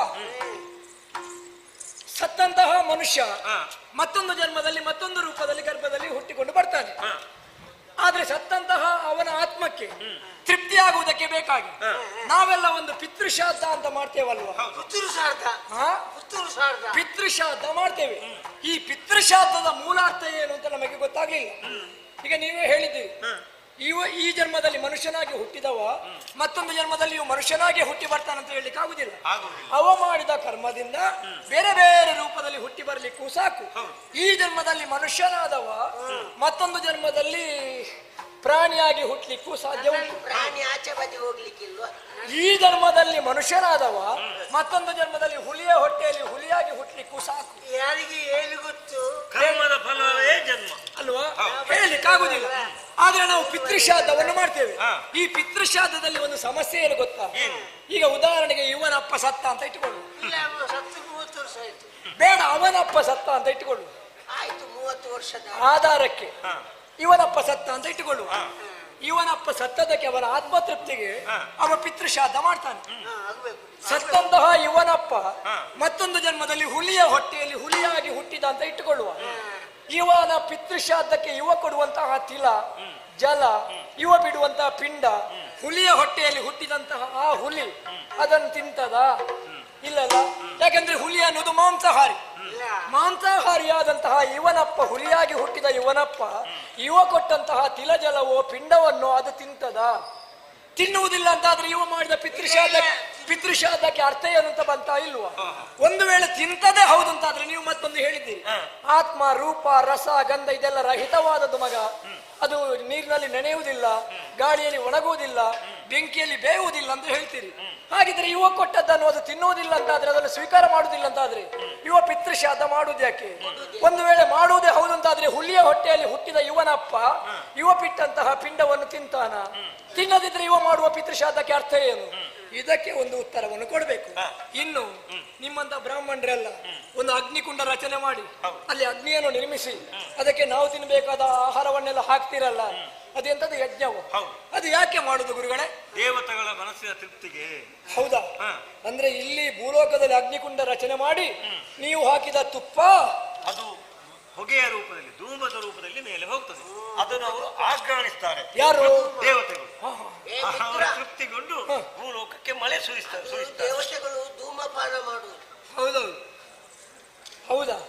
ಸತ್ತಂತಹ ಮನುಷ್ಯ ಮತ್ತೊಂದು ಜನ್ಮದಲ್ಲಿ ಮತ್ತೊಂದು ರೂಪದಲ್ಲಿ ಗರ್ಭದಲ್ಲಿ ಹುಟ್ಟಿಕೊಂಡು ಬರ್ತಾನೆ. ಆದ್ರೆ ಸತ್ತಂತಹ ಅವನ ಆತ್ಮಕ್ಕೆ ತೃಪ್ತಿಯಾಗುವುದಕ್ಕೆ ಬೇಕಾಗಿ ನಾವೆಲ್ಲ ಒಂದು ಪಿತೃಶ್ರಾದ್ದ ಅಂತ ಮಾಡ್ತೇವಲ್ವಾ? ಪಿತೃಶ್ರಾದ್ದ ಮಾಡ್ತೇವೆ. ಈ ಪಿತೃಶ್ರಾದ್ದದ ಮೂಲಾರ್ಥ ಏನು ಅಂತ ನಮಗೆ ಗೊತ್ತಾಗ್ಲಿಲ್ಲ. ಈಗ ನೀವೇ ಹೇಳಿದ್ದೀರಿ, ಈ ಜನ್ಮದಲ್ಲಿ ಮನುಷ್ಯನಾಗಿ ಹುಟ್ಟಿದವ ಮತ್ತೊಂದು ಜನ್ಮದಲ್ಲಿ ಮನುಷ್ಯನಾಗಿ ಹುಟ್ಟಿ ಬರ್ತಾನಂತ ಹೇಳಲಿಕ್ಕೆ ಆಗುದಿಲ್ಲ. ಅವ ಮಾಡಿದ ಕರ್ಮದಿಂದ ಬೇರೆ ಬೇರೆ ರೂಪದಲ್ಲಿ ಹುಟ್ಟಿ ಬರ್ಲಿಕ್ಕೂ ಸಾಕು. ಈ ಜನ್ಮದಲ್ಲಿ ಮನುಷ್ಯನಾದವ ಮತ್ತೊಂದು ಜನ್ಮದಲ್ಲಿ ಪ್ರಾಣಿಯಾಗಿ ಹುಟ್ಟಲಿಕ್ಕೂ ಸಾಧ್ಯ ಉಂಟು. ಪ್ರಾಣಿ ಆಚೆ ಬದಿ ಹೋಗ್ಲಿಕ್ಕಿಲ್ವಾ? ಈ ಜನ್ಮದಲ್ಲಿ ಮನುಷ್ಯನಾದವ ಮತ್ತೊಂದು ಜನ್ಮದಲ್ಲಿ ಹುಲಿಯ ಹೊಟ್ಟೆಯಲ್ಲಿ ಹುಲಿಯಾಗಿ ಹುಟ್ಟಲಿಕ್ಕೂ ಸಾಕು. ಯಾರಿಗೆ ಹೇಳಿ ಗೊತ್ತು? ಕರ್ಮದ ಫಲವೇ ಜನ್ಮ ಅಲ್ವಾ? ಹೇಳಲಿಕ್ಕಾಗುದಿಲ್ಲ. ಆದ್ರೆ ನಾವು ಪಿತೃಶ್ರಾದ್ದವನ್ನು ಮಾಡ್ತೇವೆ. ಈ ಪಿತೃಶ್ರಾದ್ದದಲ್ಲಿ ಒಂದು ಸಮಸ್ಯೆ ಏನು ಗೊತ್ತಾ? ಈಗ ಉದಾಹರಣೆಗೆ ಇವನಪ್ಪ ಸತ್ತ ಅಂತ ಇಟ್ಟುಕೊಳ್ಳು. ಸತ್ತು 30 ವರ್ಷ ಆಯ್ತು. ಬೇಡ, ಅವನಪ್ಪ ಸತ್ತ ಅಂತ ಇಟ್ಟುಕೊಳ್ಳು. ಆಯ್ತು, 30 ವರ್ಷದ ಆಧಾರಕ್ಕೆ ಇವನಪ್ಪ ಸತ್ತ ಅಂತ ಇಟ್ಟುಕೊಳ್ಳುವ. ಇವನಪ್ಪ ಸತ್ತದಕ್ಕೆ ಅವನ ಆತ್ಮತೃಪ್ತಿಗೆ ಅವ ಪಿತೃಶ್ರಾದ್ದ ಮಾಡ್ತಾನೆ. ಸತ್ತಂತಹ ಇವನಪ್ಪ ಮತ್ತೊಂದು ಜನ್ಮದಲ್ಲಿ ಹುಲಿಯ ಹೊಟ್ಟೆಯಲ್ಲಿ ಹುಲಿಯಾಗಿ ಹುಟ್ಟಿದ ಅಂತ ಇಟ್ಟುಕೊಳ್ಳುವ. ಇವನ ಪಿತೃಶ್ರಾದ್ದಕ್ಕೆ ಇವ ಕೊಡುವಂತಹ ತಿಲ ಜಲ, ಇವ ಬಿಡುವಂತಹ ಪಿಂಡ, ಹುಲಿಯ ಹೊಟ್ಟೆಯಲ್ಲಿ ಹುಟ್ಟಿದಂತಹ ಆ ಹುಲಿ ಅದನ್ನು ತಿಂತದ? ಇಲ್ಲಲ್ಲ. ಯಾಕಂದ್ರೆ ಹುಲಿ ಅನ್ನೋದು ಮಾಂಸಾಹಾರಿ. ಮಾಂಸಾಹಾರಿಯಾದಂತಹ ಇವನಪ್ಪ, ಹುಲಿಯಾಗಿ ಹುಟ್ಟಿದ ಇವನಪ್ಪ ಇವ ಕೊಟ್ಟಂತಹ ತಿಲಜಲವೋ ಪಿಂಡವನ್ನೋ ಅದು ತಿಂತದ? ತಿನ್ನುವುದಿಲ್ಲ ಅಂತಾದ್ರೆ ಇವ ಮಾಡಿದ ಪಿತೃಶ್ರಾದ್ದಕ್ಕೆ ಅರ್ಥ ಏನು ಅಂತ ಬಂತ ಇಲ್ವಾ? ಒಂದು ವೇಳೆ ತಿಂತದೇ ಹೌದು ಅಂತಾದ್ರೆ ನೀವು ಮತ್ತೊಂದು ಹೇಳಿದ್ದೀರಿ, ಆತ್ಮ ರೂಪ ರಸ ಗಂಧ ಇದೆಲ್ಲ ರಹಿತವಾದದ್ದು ಮಗ. ಅದು ನೀರಿನಲ್ಲಿ ನೆನೆಯುವುದಿಲ್ಲ, ಗಾಳಿಯಲ್ಲಿ ಒಣಗುವುದಿಲ್ಲ, ಬೆಂಕಿಯಲ್ಲಿ ಬೇಯುವುದಿಲ್ಲ ಅಂತ ಹೇಳ್ತೀರಿ. ಹಾಗಿದ್ರೆ ಇವ ಕೊಟ್ಟದ್ದನ್ನು ಅದು ತಿನ್ನುವುದಿಲ್ಲ ಅಂತಾದ್ರೆ, ಅದನ್ನು ಸ್ವೀಕಾರ ಮಾಡುವುದಿಲ್ಲ ಅಂತಾದ್ರೆ ಇವ ಪಿತೃಶ್ರಾದ್ದ ಮಾಡುವುದು ಯಾಕೆ? ಒಂದು ವೇಳೆ ಮಾಡುವುದೇ ಹೌದು ಅಂತಾದ್ರೆ ಹುಲಿಯ ಹೊಟ್ಟೆಯಲ್ಲಿ ಹುಟ್ಟಿದ ಇವನಪ್ಪ ಇವ ಬಿಟ್ಟಂತಹ ಪಿಂಡವನ್ನು ತಿಂತಾನ? ತಿನ್ನದಿದ್ರೆ ಇವ ಮಾಡುವ ಪಿತೃಶ್ರಾದ್ದಕ್ಕೆ ಅರ್ಥ ಏನು? ಇದಕ್ಕೆ ಒಂದು ಉತ್ತರವನ್ನು ಕೊಡಬೇಕು. ಇನ್ನು ನಿಮ್ಮಂತ ಬ್ರಾಹ್ಮಣರೆಲ್ಲ ಒಂದು ಅಗ್ನಿಕುಂಡ ರಚನೆ ಮಾಡಿ ಅಲ್ಲಿ ಅಗ್ನಿಯನ್ನು ನಿರ್ಮಿಸಿ ಅದಕ್ಕೆ ನಾವು ತಿನ್ನಬೇಕಾದ ಆಹಾರವನ್ನೆಲ್ಲ ಹಾಕ್ತಿರಲ್ಲ, ಅದೆಂತದ್ದು ಯಜ್ಞವು? ಅದು ಯಾಕೆ ಮಾಡುದು ಗುರುಗಳೇ? ದೇವತೆಗಳ ಮನಸ್ಸಿನ ತೃಪ್ತಿಗೆ. ಹೌದಾ? ಅಂದ್ರೆ ಇಲ್ಲಿ ಭೂಲೋಕದಲ್ಲಿ ಅಗ್ನಿಕುಂಡ ರಚನೆ ಮಾಡಿ ನೀವು ಹಾಕಿದ ತುಪ್ಪ ಅದು ಹೊಗೆಯ ರೂಪದಲ್ಲಿ, ಧೂಮದ ರೂಪದಲ್ಲಿ ಮೇಲೆ ಹೋಗ್ತದೆ. ಅದನ್ನು ಅವರು ಆಘ್ರಾಣಿಸ್ತಾರೆ. ಯಾರು? ದೇವತೆಗಳು. ಅವರ ತೃಪ್ತಿಗೊಂಡು ಭೂಲೋಕಕ್ಕೆ ಮಳೆ ಸುರಿಸ್ತಾರೆ. ದೇವತೆಗಳು ಧೂಮಪಾನ ಮಾಡುವುದು. ಹೌದೌದು. ಹೌದಾ?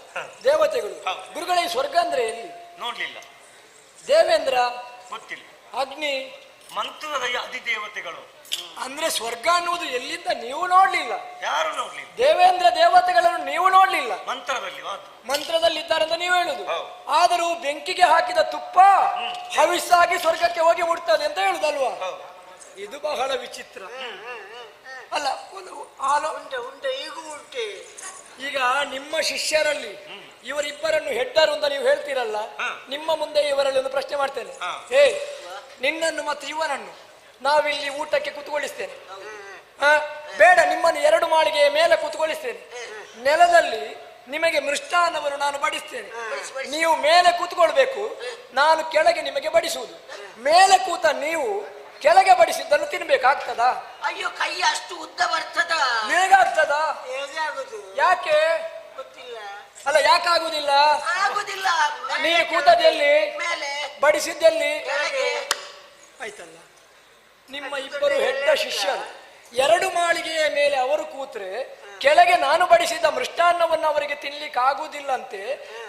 ದೇವತೆಗಳು. ಗುರುಗಳೇ, ಸ್ವರ್ಗ ಅಂದ್ರೆ ಎಲ್ಲಿ? ನೋಡ್ಲಿಲ್ಲ. ದೇವೇಂದ್ರ ಗೊತ್ತಿಲ್ಲ. ಅಗ್ನಿ ಮಂತ್ರದ ಅಧಿದೇವತೆಗಳು. ಅಂದ್ರೆ ಸ್ವರ್ಗ ಅನ್ನುವುದು ಎಲ್ಲಿಂದ ನೀವು ನೋಡ್ಲಿಲ್ಲ? ಯಾರು ನೋಡ್ಲಿಲ್ಲ. ದೇವೇಂದ್ರ ದೇವತೆಗಳನ್ನು ನೀವು ನೋಡ್ಲಿಲ್ಲ. ಮಂತ್ರದಲ್ಲಿ ಇದ್ದಾರೆ ಅಂತ ನೀವು ಹೇಳುದು. ಆದರೂ ಬೆಂಕಿಗೆ ಹಾಕಿದ ತುಪ್ಪ ಹವಿಸ್ಸಾಗಿ ಸ್ವರ್ಗಕ್ಕೆ ಹೋಗಿ ಮುಟ್ತದೆ ಅಂತ ಹೇಳುದಲ್ವಾ? ಇದು ಬಹಳ ವಿಚಿತ್ರ ಅಲ್ಲ? ಈಗ ನಿಮ್ಮ ಶಿಷ್ಯರಲ್ಲಿ ಇವರಿಬ್ಬರನ್ನು ಹೆಡ್ಡರು ಅಂತ ನೀವು ಹೇಳ್ತೀರಲ್ಲ, ನಿಮ್ಮ ಮುಂದೆ ಇವರಲ್ಲಿ ಒಂದು ಪ್ರಶ್ನೆ ಮಾಡ್ತೇನೆ. ಹೇ, ನಿನ್ನನ್ನು ಮತ್ತು ಇವನನ್ನು ನಾವಿಲ್ಲಿ ಊಟಕ್ಕೆ ಕುತ್ಕೊಳಿಸ್ತೇನೆ. ಬೇಡ, ನಿಮ್ಮನ್ನು 2 ಮಾಳಿಗೆಯ ಮೇಲೆ ಕುತ್ಕೊಳಿಸ್ತೇನೆ. ನೆಲದಲ್ಲಿ ನಿಮಗೆ ಮೃಷ್ಟಾನ್ನವನ್ನು ನಾನು ಬಡಿಸ್ತೇನೆ. ನೀವು ಮೇಲೆ ಕೂತ್ಕೊಳ್ಬೇಕು, ನಾನು ಕೆಳಗೆ ನಿಮಗೆ ಬಡಿಸುವುದು. ಮೇಲೆ ಕೂತ ನೀವು ಕೆಳಗೆ ಬಡಿಸಿದ್ದನ್ನು ತಿನ್ಬೇಕಾಗ್ತದ? ಅಯ್ಯೋ, ಕೈ ಅಷ್ಟು ಉದ್ದ ಬರ್ತದ? ಹೇಗಾಗ್ತದ? ಯಾಕೆ ಗೊತ್ತಿಲ್ಲ. ಅಲ್ಲ, ಯಾಕಾಗುದಿಲ್ಲ? ಆಗುದಿಲ್ಲ. ನೀನು ಕೂತದಲ್ಲಿ ಮೇಲೆ, ಬಡಿಸಿದ್ದಲ್ಲಿ ಕೆಳಗೆ. ಆಯ್ತಲ್ಲ. ನಿಮ್ಮ ಇಬ್ಬರು ಹೆಡ್ಡ ಶಿಷ್ಯರು 2 ಮಾಳಿಗೆಯ ಮೇಲೆ ಅವರು ಕೂತ್ರೆ ಕೆಳಗೆ ನಾನು ಬಡಿಸಿದ ಮೃಷ್ಟಾನ್ನವನ್ನು ಅವರಿಗೆ ತಿನ್ಲಿಕ್ಕೆ ಆಗುವುದಿಲ್ಲ ಅಂತೆ.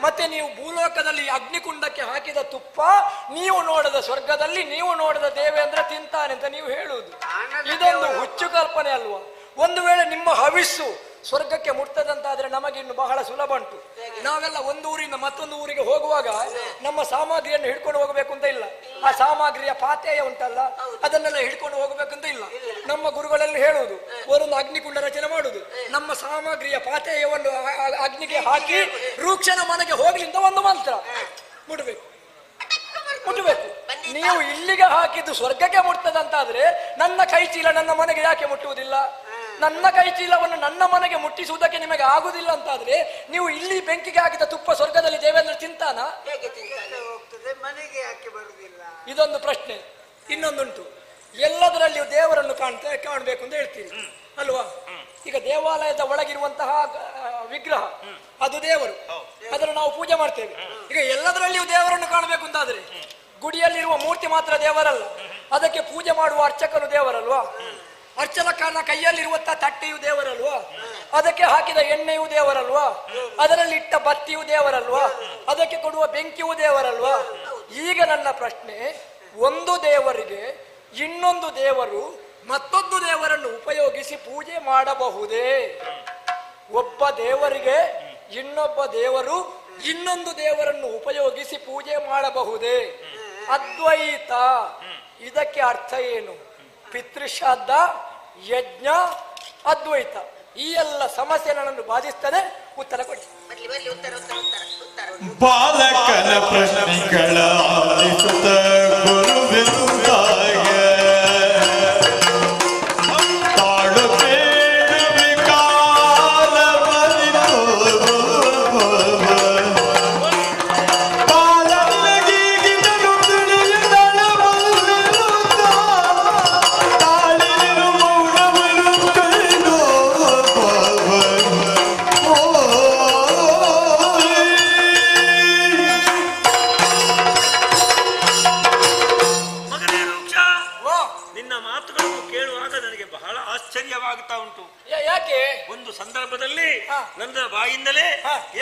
ಮತ್ತೆ ನೀವು ಭೂಲೋಕದಲ್ಲಿ ಅಗ್ನಿಕುಂಡಕ್ಕೆ ಹಾಕಿದ ತುಪ್ಪ ನೀವು ನೋಡದ ಸ್ವರ್ಗದಲ್ಲಿ ನೀವು ನೋಡದ ದೇವೇಂದ್ರ ತಿಂತಾನೆ ಅಂತ ನೀವು ಹೇಳುವುದು ಇದೊಂದು ಹುಚ್ಚು ಕಲ್ಪನೆ ಅಲ್ವಾ? ಒಂದು ವೇಳೆ ನಿಮ್ಮ ಹವಿಸ್ಸು ಸ್ವರ್ಗಕ್ಕೆ ಮುಟ್ತದಂತಾದ್ರೆ ನಮಗೆ ಇನ್ನು ಬಹಳ ಸುಲಭ ಉಂಟು. ನಾವೆಲ್ಲ ಒಂದು ಊರಿಂದ ಮತ್ತೊಂದು ಊರಿಗೆ ಹೋಗುವಾಗ ನಮ್ಮ ಸಾಮಗ್ರಿಯನ್ನು ಹಿಡ್ಕೊಂಡು ಹೋಗಬೇಕು ಅಂತ ಇಲ್ಲ. ಆ ಸಾಮಗ್ರಿಯ ಪಾತೇಯ ಉಂಟಲ್ಲ, ಅದನ್ನೆಲ್ಲ ಹಿಡ್ಕೊಂಡು ಹೋಗಬೇಕು ಅಂತ ಇಲ್ಲ. ನಮ್ಮ ಗುರುಗಳಲ್ಲಿ ಹೇಳುವುದು, ಒಂದು ಅಗ್ನಿಕುಂಡ ರಚನೆ ಮಾಡುದು, ನಮ್ಮ ಸಾಮಗ್ರಿಯ ಪಾತೇಯವನ್ನು ಅಗ್ನಿಗೆ ಹಾಕಿ ರೂಕ್ಷನ ಮನೆಗೆ ಹೋಗ್ಲಿಂದ ಒಂದು ಮಂತ್ರ ಮುಟ್ಬೇಕು. ನೀವು ಇಲ್ಲಿಗೆ ಹಾಕಿದ್ದು ಸ್ವರ್ಗಕ್ಕೆ ಮುಟ್ತದಂತಾದ್ರೆ ನನ್ನ ಕೈ ಚೀಲ ನನ್ನ ಮನೆಗೆ ಯಾಕೆ ಮುಟ್ಟುವುದಿಲ್ಲ? ನನ್ನ ಕೈ ಚೀಲವನ್ನು ನನ್ನ ಮನೆಗೆ ಮುಟ್ಟಿಸುವುದಕ್ಕೆ ನಿಮಗೆ ಆಗುದಿಲ್ಲ ಅಂತಾದ್ರೆ ನೀವು ಇಲ್ಲಿ ಬೆಂಕಿಗೆ ಹಾಕಿದ ತುಪ್ಪ ಸ್ವರ್ಗದಲ್ಲಿ ದೇವೇಂದ್ರ ತಿಂತಾನ? ಹೇಗೆ ಹೋಗ್ತದೆ? ಮನೆಗೆ ಯಾಕೆ ಬರುವುದಿಲ್ಲ? ಇದೊಂದು ಪ್ರಶ್ನೆ. ಇನ್ನೊಂದುಂಟು, ಎಲ್ಲದರಲ್ಲಿಯೂ ದೇವರನ್ನು ಕಾಣಬೇಕು ಅಂತ ಹೇಳ್ತೀರಿ ಅಲ್ವಾ? ಈಗ ದೇವಾಲಯದ ಒಳಗಿರುವಂತಹ ವಿಗ್ರಹ ಅದು ದೇವರು, ಅದನ್ನು ನಾವು ಪೂಜೆ ಮಾಡ್ತೇವೆ. ಈಗ ಎಲ್ಲದರಲ್ಲಿಯೂ ದೇವರನ್ನು ಕಾಣಬೇಕು ಅಂತಾದ್ರೆ ಗುಡಿಯಲ್ಲಿರುವ ಮೂರ್ತಿ ಮಾತ್ರ ದೇವರಲ್ಲ, ಅದಕ್ಕೆ ಪೂಜೆ ಮಾಡುವ ಅರ್ಚಕನು ದೇವರಲ್ವಾ? ಅರ್ಚಕನ ಕೈಯಲ್ಲಿರುವಂತಹ ತಟ್ಟೆಯು ದೇವರಲ್ವಾ? ಅದಕ್ಕೆ ಹಾಕಿದ ಎಣ್ಣೆಯೂ ದೇವರಲ್ವಾ? ಅದರಲ್ಲಿ ಇಟ್ಟ ಬತ್ತಿಯೂ ದೇವರಲ್ವಾ? ಅದಕ್ಕೆ ಕೊಡುವ ಬೆಂಕಿಯೂ ದೇವರಲ್ವಾ? ಈಗ ನನ್ನ ಪ್ರಶ್ನೆ, ಒಂದು ದೇವರಿಗೆ ಇನ್ನೊಂದು ದೇವರು ಮತ್ತೊಂದು ದೇವರನ್ನು ಉಪಯೋಗಿಸಿ ಪೂಜೆ ಮಾಡಬಹುದೇ? ಒಬ್ಬ ದೇವರಿಗೆ ಇನ್ನೊಬ್ಬ ದೇವರು ಇನ್ನೊಂದು ದೇವರನ್ನು ಉಪಯೋಗಿಸಿ ಪೂಜೆ ಮಾಡಬಹುದೇ? ಅದ್ವೈತ. ಇದಕ್ಕೆ ಅರ್ಥ ಏನು? ಪಿತೃಶ್ರಾದ್ದ, ಯಜ್ಞ, ಅದ್ವೈತ. ಈ ಎಲ್ಲ ಸಮಸ್ಯೆ ನನ್ನನ್ನು ಬಾಧಿಸ್ತದೆ. ಉತ್ತರ ಕೊಡಿ. ಬಾಲಕನ ಪ್ರಶ್ನೆಗಳ ಆಲಿಸುತ್ತ ಗುರುವಿರುವಾಗ ತಾಳು ಬೇಡುವೆ ಕಾಲ ಬರಿತು ಬಾಲನಿಗಿದನು ತಿಳಿಯುತ್ತಲ ಬಂದಿರುತ್ತ ತಾಳಿನ ಮೌನವನ್ನು ಕೈದೋ ಮಗನೇ ರೂಕ್ಷ, ನಿನ್ನ ಮಾತುಗಳನ್ನು ಕೇಳುವಾಗ ನನಗೆ ಬಹಳ ಆಶ್ಚರ್ಯವಾಗುತ್ತಾ ಉಂಟು. ಯಾಕೆ? ಒಂದು ಸಂದರ್ಭದಲ್ಲಿ ನನ್ನ ಬಾಯಿಂದಲೇ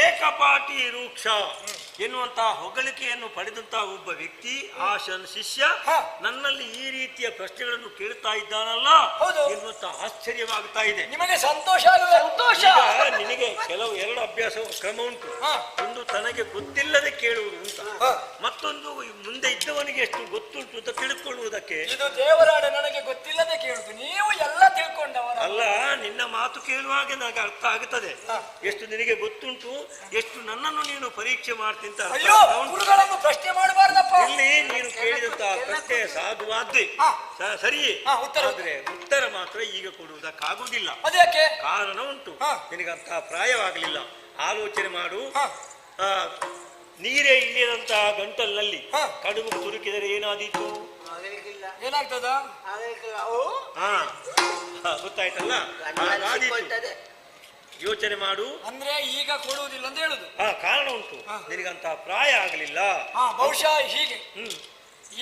ಏಕಪಾಟಿ ರೂಕ್ಷ ಎನ್ನುವಂತಹ ಹೊಗಳಿಕೆಯನ್ನು ಪಡೆದಂತಹ ಒಬ್ಬ ವ್ಯಕ್ತಿ, ಆ ಶಿಷ್ಯ ನನ್ನಲ್ಲಿ ಈ ರೀತಿಯ ಪ್ರಶ್ನೆಗಳನ್ನು ಕೇಳ್ತಾ ಇದ್ದಾನಲ್ಲ ಎನ್ನುವಂತ ಆಶ್ಚರ್ಯವಾಗುತ್ತಾ ಇದೆ. ನಿಮಗೆ ಸಂತೋಷ ಸಂತೋಷ. ಈಗ ನಿನಗೆ ಕೆಲವು ಎರಡು ಅಭ್ಯಾಸ ಕ್ರಮ ಉಂಟು. ಒಂದು ತನಗೆ ಗೊತ್ತಿಲ್ಲದೆ ಕೇಳುವುದು ಅಂತ, ಮತ್ತೊಂದು ಮುಂದೆ ಇದ್ದವನಿಗೆ ಎಷ್ಟು ಗೊತ್ತುಂಟು ಅಂತ ತಿಳ್ಕೊಳ್ಳುವುದಕ್ಕೆ. ಇದು ದೇವರಾಡೆ, ನನಗೆ ಗೊತ್ತಿಲ್ಲದೆ ಕೇಳುದು. ನೀವು ಎಲ್ಲ ತಿಳ್ಕೊಂಡವರ ಅಲ್ಲ, ನಿನ್ನ ಮಾತು ಕೇಳುವಾಗ ನನಗೆ ಅರ್ಥ ಆಗುತ್ತದೆ ಎಷ್ಟು ನಿನಗೆ ಗೊತ್ತುಂಟು, ಎಷ್ಟು ನನ್ನನ್ನು ನೀನು ಪರೀಕ್ಷೆ ಮಾಡ್ತೀನಿ ಅಂತ. ಗುರುಗಳನ್ನು ಪ್ರಶ್ನೆ ಮಾಡಬಾರ್ದಪ್ಪ. ಇಲ್ಲಿ ನೀನು ಕೇಳಿದಂತಹ ಪ್ರಶ್ನೆ ಸಾಧುವಾದ್ದೆ ಸರಿಯೇ, ಆದ್ರೆ ಉತ್ತರ ಮಾತ್ರ ಈಗ ಕೊಡುವುದಕ್ಕಾಗುವುದಿಲ್ಲ. ಅದಕ್ಕೆ ಕಾರಣ ಉಂಟು. ನಿನಗಂತಹ ಪ್ರಾಯವಾಗಲಿಲ್ಲ. ಆಲೋಚನೆ ಮಾಡು. ನೀರೇ ಇಳಿಯದಂತಹ ಗಂಟಲಿನಲ್ಲಿ ಕಡುಬು ತುರುಕಿದರೆ ಏನಾದೀತು? ಏನಾಗ್ತದ? ಗೊತ್ತಾಯ್ತಲ್ಲ, ಯೋಚನೆ ಮಾಡು. ಅಂದ್ರೆ ಈಗ ಕೊಡುವುದಿಲ್ಲ ಅಂತ ಹೇಳುದು. ಕಾರಣ ಉಂಟು. ನಿನಗಂತಹ ಪ್ರಾಯ ಆಗಲಿಲ್ಲ. ಬಹುಶಃ ಹೀಗೆ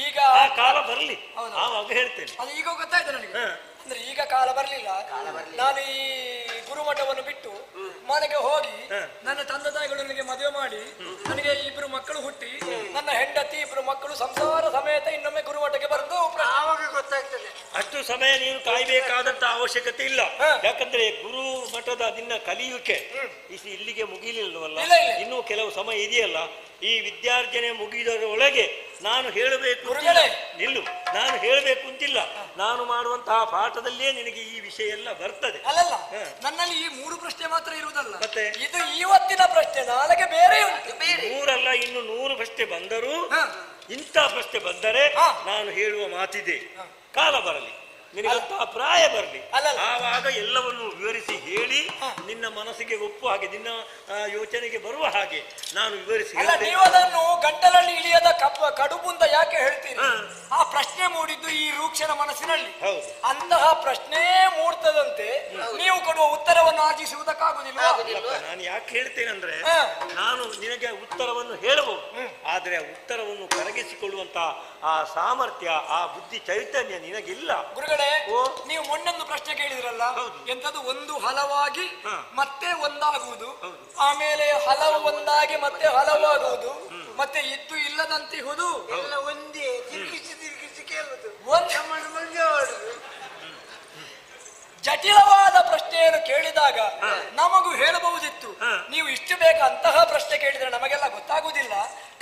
ಈಗ ಆ ಕಾಲ ಬರಲಿ, ಆವಾಗ ಹೇಳ್ತೇನೆ. ಅದು ಈಗ ಗೊತ್ತಾಯ್ತು ನನಗೆ. ಅಂದ್ರೆ ಈಗ ಕಾಲ ಬರ್ಲಿಲ್ಲ. ನಾನು ಈ ಗುರುಮಠವನ್ನು ಬಿಟ್ಟು ಮನೆಗೆ ಹೋಗಿ ನನ್ನ ತಂದೆ ತಾಯಿಗಳು ನನಗೆ ಮದುವೆ ಮಾಡಿ ನನಗೆ ಇಬ್ರು ಮಕ್ಕಳು ಹುಟ್ಟಿ ನನ್ನ ಹೆಂಡತಿ ಇಬ್ರು ಮಕ್ಕಳು ಸಂಸಾರ ಸಮೇತ ಇನ್ನೊಮ್ಮೆ ಗುರುಮಠಕ್ಕೆ ಬಂದು ಆವಾಗ ಗೊತ್ತಾಗ್ತದೆ. ಅಷ್ಟು ಸಮಯ ನೀನು ಕಾಯ್ಬೇಕಾದಂತ ಅವಶ್ಯಕತೆ ಇಲ್ಲ. ಯಾಕಂದ್ರೆ ಗುರು ಮಠದ ನಿನ್ನ ಕಲಿಯುಕೆ ಇಲ್ಲಿಗೆ ಮುಗಿಲಿಲ್ಲವಲ್ಲ, ಇನ್ನೂ ಕೆಲವು ಸಮಯ ಇದೆಯಲ್ಲ. ಈ ವಿದ್ಯಾರ್ಜನೆ ಮುಗಿದರೊಳಗೆ ನಾನು ಹೇಳಬೇಕು ನಿಲ್ಲು, ನಾನು ಹೇಳಬೇಕು ಅಂತಿಲ್ಲ. ನಾನು ಮಾಡುವಂತಹ ಪಾಠದಲ್ಲೇ ನಿನಗೆ ಈ ವಿಷಯ ಎಲ್ಲ ಬರ್ತದೆ. ಅಲ್ಲಲ್ಲ, ನನ್ನಲ್ಲಿ ಈ 3 ಪ್ರಶ್ನೆ ಮಾತ್ರ ಇರುವುದಲ್ಲ. ಮತ್ತೆ ಇದು ಇವತ್ತಿನ ಪ್ರಶ್ನೆ, ನಾಳೆಗೆ ಬೇರೆ ಉಂಟು. 3 ಅಲ್ಲ, ಇನ್ನು 100 ಪ್ರಶ್ನೆ ಬಂದರೂ ಇಂಥ ಪ್ರಶ್ನೆ ಬಂದರೆ ನಾನು ಹೇಳುವ ಮಾತಿದೆ. ಕಾಲ ಬರಲಿ, ನಿನಗಂತಹ ಪ್ರಾಯ ಬರಲಿ, ಆವಾಗ ಎಲ್ಲವನ್ನು ವಿವರಿಸಿ ಹೇಳಿ ನಿನ್ನ ಮನಸ್ಸಿಗೆ ಒಪ್ಪು ಹಾಗೆ, ನಿನ್ನ ಯೋಚನೆಗೆ ಬರುವ ಹಾಗೆ ನಾನು ವಿವರಿಸಿ. ನೀವು ಅದನ್ನು ಗಂಟಲಲ್ಲಿ ಇಳಿಯದ ಕಡುಬು ಅಂತ ಯಾಕೆ ಹೇಳ್ತೀರಿ? ಆ ಪ್ರಶ್ನೆ ಮೂಡಿದ್ದು ಈ ರೂಕ್ಷನ ಮನಸ್ಸಿನಲ್ಲಿ. ಅಂತಹ ಪ್ರಶ್ನೆ ಮೂಡ್ತದಂತೆ ನೀವು ಕೊಡುವ ಉತ್ತರವನ್ನು ಆರ್ಜಿಸುವುದಕ್ಕಾಗುದಿಲ್ಲ. ನಾನು ಯಾಕೆ ಹೇಳ್ತೇನೆಂದ್ರೆ, ನಾನು ನಿನಗೆ ಉತ್ತರವನ್ನು ಹೇಳಬಹುದು, ಆದ್ರೆ ಉತ್ತರವನ್ನು ಕರಗಿಸಿಕೊಳ್ಳುವಂತಹ ಆ ಸಾಮರ್ಥ್ಯ, ಆ ಬುದ್ಧಿ ಚೈತನ್ಯ ನಿನಗಿಲ್ಲ. ಗುರುಗಳೇ, ನೀವು ಮೊನ್ನೊಂದು ಪ್ರಶ್ನೆ ಕೇಳಿದ್ರಲ್ಲ, ಎಂತದ್ದು? ಒಂದು ಹಲವಾಗಿ ಮತ್ತೆ ಒಂದಾಗುವುದು, ಆಮೇಲೆ ಹಲವು ಒಂದಾಗಿ ಮತ್ತೆ ಹಲವಾಗುವುದು, ಮತ್ತೆ ಇದ್ದು ಇಲ್ಲದಂತಿಹುದು. ಎಲ್ಲ ಒಂದೇ ತಿರುಗಿಸಿ ಕೇಳುದು. ಜಟಿಲವಾದ ಪ್ರಶ್ನೆಯನ್ನು ಕೇಳಿದಾಗ ನಮಗೂ ಹೇಳಬಹುದಿತ್ತು. ನೀವು ಇಷ್ಟು ಬೇಗ ಅಂತಹ ಪ್ರಶ್ನೆ ಕೇಳಿದ್ರೆ ನಮಗೆಲ್ಲ ಗೊತ್ತಾಗುವುದಿಲ್ಲ,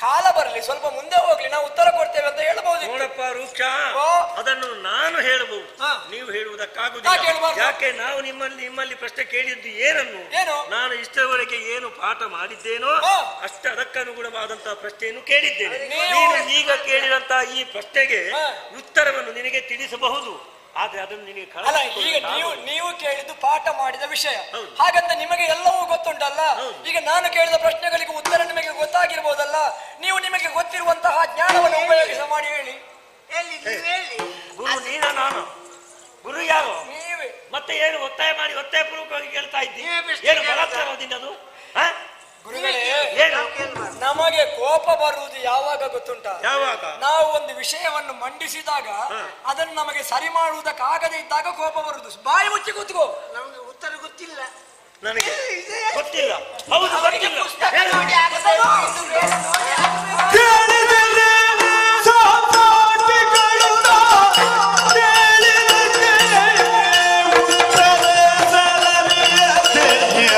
ಕಾಲ ಬರಲಿ, ಸ್ವಲ್ಪ ಮುಂದೆ ಹೋಗ್ಲಿ, ನಾವು ಉತ್ತರ ಕೊಡ್ತೇವೆ ಅಂತ ಹೇಳಬಹುದು. ನೋಡಪ್ಪ ರೂಕ್ಷ, ಅದನ್ನು ನಾನು ಹೇಳಬಹುದು, ನೀವು ಹೇಳುವುದಕ್ಕಾಗುವುದಿಲ್ಲ. ಯಾಕೆ? ನಾವು ನಿಮ್ಮಲ್ಲಿ ಪ್ರಶ್ನೆ ಕೇಳಿದ್ದು ಏನನ್ನು? ನಾನು ಇಷ್ಟರವರೆಗೆ ಏನು ಪಾಠ ಮಾಡಿದ್ದೇನೋ ಅಷ್ಟೇ ಅದಕ್ಕನುಗುಣವಾದಂತಹ ಪ್ರಶ್ನೆಯನ್ನು ಕೇಳಿದ್ದೇನೆ. ನೀನು ಈಗ ಕೇಳಿದಂತಹ ಈ ಪ್ರಶ್ನೆಗೆ ಉತ್ತರವನ್ನು ನಿನಗೆ ತಿಳಿಸಬಹುದು, ಆದ್ರೆ ಅದನ್ನು ನಿನಗೆ ಈಗ ನೀವು ಕೇಳಿದ್ದು ಪಾಠ ಮಾಡಿದ ವಿಷಯ, ಹಾಗಂತ ನಿಮಗೆ ಎಲ್ಲವೂ ಗೊತ್ತುಂಟಲ್ಲ. ಈಗ ನಾನು ಕೇಳಿದ ಪ್ರಶ್ನೆಗಳಿಗೆ ಉತ್ತರ ನಿಮಗೆ ಗೊತ್ತಾಗಿರ್ಬೋದಲ್ಲ. ನೀವು ನಿಮಗೆ ಗೊತ್ತಿರುವಂತಹ ಜ್ಞಾನವನ್ನು ಉಪಯೋಗಿಸ ಮಾಡಿ ಹೇಳಿ. ಹೇಳಿ ನೀವು ಹೇಳಿ. ಗುರು ನೀನ ನಾನು ಗುರು ಯಾರು ನೀವೇ. ಮತ್ತೆ ಏನು ಒತ್ತಾಯ ಮಾಡಿ ಒತ್ತಾಯ ಪೂರ್ವಕವಾಗಿ ಕೇಳ್ತಾ ಇದ್ದಿ ನೀವೇ ಪ್ರಶ್ನೆ ಏನು ಕೇಳ್ತಾ. ಬಲಾತ್ಕಾರದಿನ್ನದು ಗುರುಗಳೇ, ಏನು ನಮಗೆ ಕೋಪ ಬರುವುದು ಯಾವಾಗ ಗೊತ್ತುಂಟ? ಯಾವಾಗ ನಾವು ಒಂದು ವಿಷಯವನ್ನು ಮಂಡಿಸಿದಾಗ ಅದನ್ನು ನಮಗೆ ಸರಿ ಮಾಡುವುದಕ್ಕಾಗದೇ ಇದ್ದಾಗ ಕೋಪ ಬರುವುದು. ಬಾಯಿ ಮುಚ್ಚಿ ಕೂತ್ಕೋ. ನಮ್ಗೆ ಉತ್ತರ ಗೊತ್ತಿಲ್ಲ. ನನಗೆ ಗೊತ್ತಿಲ್ಲ. ಹೌದು ಗೊತ್ತಿಲ್ಲ. ಪುಸ್ತಕ ನೋಡಿ ಆಗದಲ್ಲ, ಇದು ಬೇರೆ ನೋಡಿ ಆಗಬೇಕು. ಕೇಳಿದರೆ ಸಾಪಾಟಿಗಳು ಕೇಳಿದರೆ ಉತ್ತರ ಸರದಿಯತೆಯ.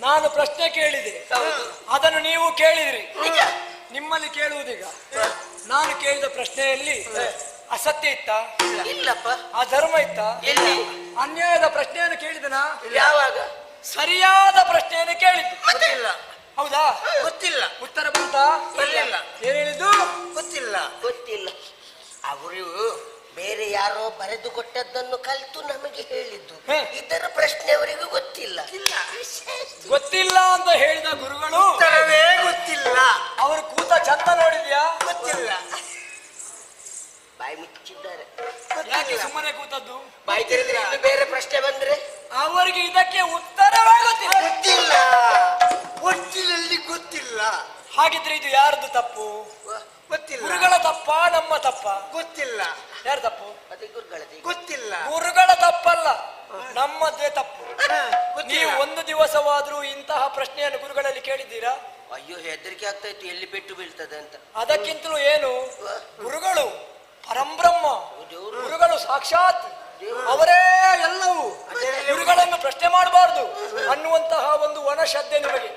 ನಾನು ಪ್ರಶ್ನೆ ಕೇಳಿದೆ, ಅದನ್ನು ನೀವು ಕೇಳಿದ್ರಿ. ನಿಮ್ಮಲ್ಲಿ ಕೇಳುವುದೀಗ, ನಾನು ಕೇಳಿದ ಪ್ರಶ್ನೆಯಲ್ಲಿ ಅಸತ್ಯ ಇತ್ತ? ಇಲ್ಲಪ್ಪ. ಅಧರ್ಮ ಇತ್ತ? ಎಲ್ಲಿ? ಅನ್ಯಾಯದ ಪ್ರಶ್ನೆಯನ್ನು ಕೇಳಿದನಾ? ಯಾವಾಗ? ಸರಿಯಾದ ಪ್ರಶ್ನೆಯನ್ನು ಕೇಳಿದ್ದು. ಗೊತ್ತಿಲ್ಲ. ಹೌದಾ? ಗೊತ್ತಿಲ್ಲ. ಉತ್ತರ ಬಂತ? ಇಲ್ಲ. ಏನ್ ಹೇಳಿದ್ದು? ಗೊತ್ತಿಲ್ಲ. ಗೊತ್ತಿಲ್ಲ. ಅವರು ಬೇರೆ ಯಾರೋ ಬರೆದು ಕೊಟ್ಟದ್ದನ್ನು ಕಲಿತು ನಮಗೆ ಹೇಳಿದ್ದು. ಇದರ ಪ್ರಶ್ನೆ ಅವರಿಗೂ ಗೊತ್ತಿಲ್ಲ. ಗೊತ್ತಿಲ್ಲ ಅಂತ ಹೇಳಿದ ಗುರುಗಳು ಉತ್ತರವೇ ಗೊತ್ತಿಲ್ಲ. ಅವರು ಕೂತ ಚಂದ ನೋಡಿದ್ಯಾ? ಗೊತ್ತಿಲ್ಲ. ಬಾಯಿ ಮುಚ್ಚಿದ್ದಾರೆ. ಯಾಕೆ ಸುಮ್ಮನೆ ಕೂತದ್ದು? ಬಾಯಿ ತೆರೆದ್ರೆ ಇನ್ನು ಬೇರೆ ಪ್ರಶ್ನೆ ಬಂದ್ರೆ ಅವರಿಗೆ ಇದಕ್ಕೆ ಉತ್ತರವೇ ಗೊತ್ತಿಲ್ಲ. ಗೊತ್ತಿಲ್ಲ. ಒಟ್ಟಿನಲ್ಲಿ ಗೊತ್ತಿಲ್ಲ. ಹಾಗಿದ್ರೆ ಇದು ಯಾರದ್ದು ತಪ್ಪು? ಗೊತ್ತಿಲ್ಲ. ಗುರುಗಳ ತಪ್ಪ ನಮ್ಮ ತಪ್ಪ? ಗೊತ್ತಿಲ್ಲ. ಯಾರ ತಪ್ಪು? ಅದೇ ಗುರುಗಳದ್ದು. ಗೊತ್ತಿಲ್ಲ. ಗುರುಗಳ ತಪ್ಪಲ್ಲ, ನಮ್ಮದೇ ತಪ್ಪು. ನೀವು ಒಂದು ದಿವಸವಾದ್ರೂ ಇಂತಹ ಪ್ರಶ್ನೆಯನ್ನು ಗುರುಗಳಲ್ಲಿ ಕೇಳಿದ್ದೀರಾ? ಅಯ್ಯೋ, ಹೆದರಿಕೆ ಆಗ್ತಾ ಇತ್ತು, ಎಲ್ಲಿ ಪೆಟ್ಟು ಬೀಳ್ತದೆ ಅಂತ. ಅದಕ್ಕಿಂತಲೂ ಏನು, ಗುರುಗಳು ಪರಂಬ್ರಹ್ಮ, ಗುರುಗಳು ಸಾಕ್ಷಾತ್ ಅವರೇ ಎಲ್ಲವೂ. ಗುರುಗಳನ್ನು ಪ್ರಶ್ನೆ ಮಾಡಬಾರ್ದು ಅನ್ನುವಂತಹ ಒಂದು ವನಶ್ರದ್ಧೆ ನಿಮಗೆ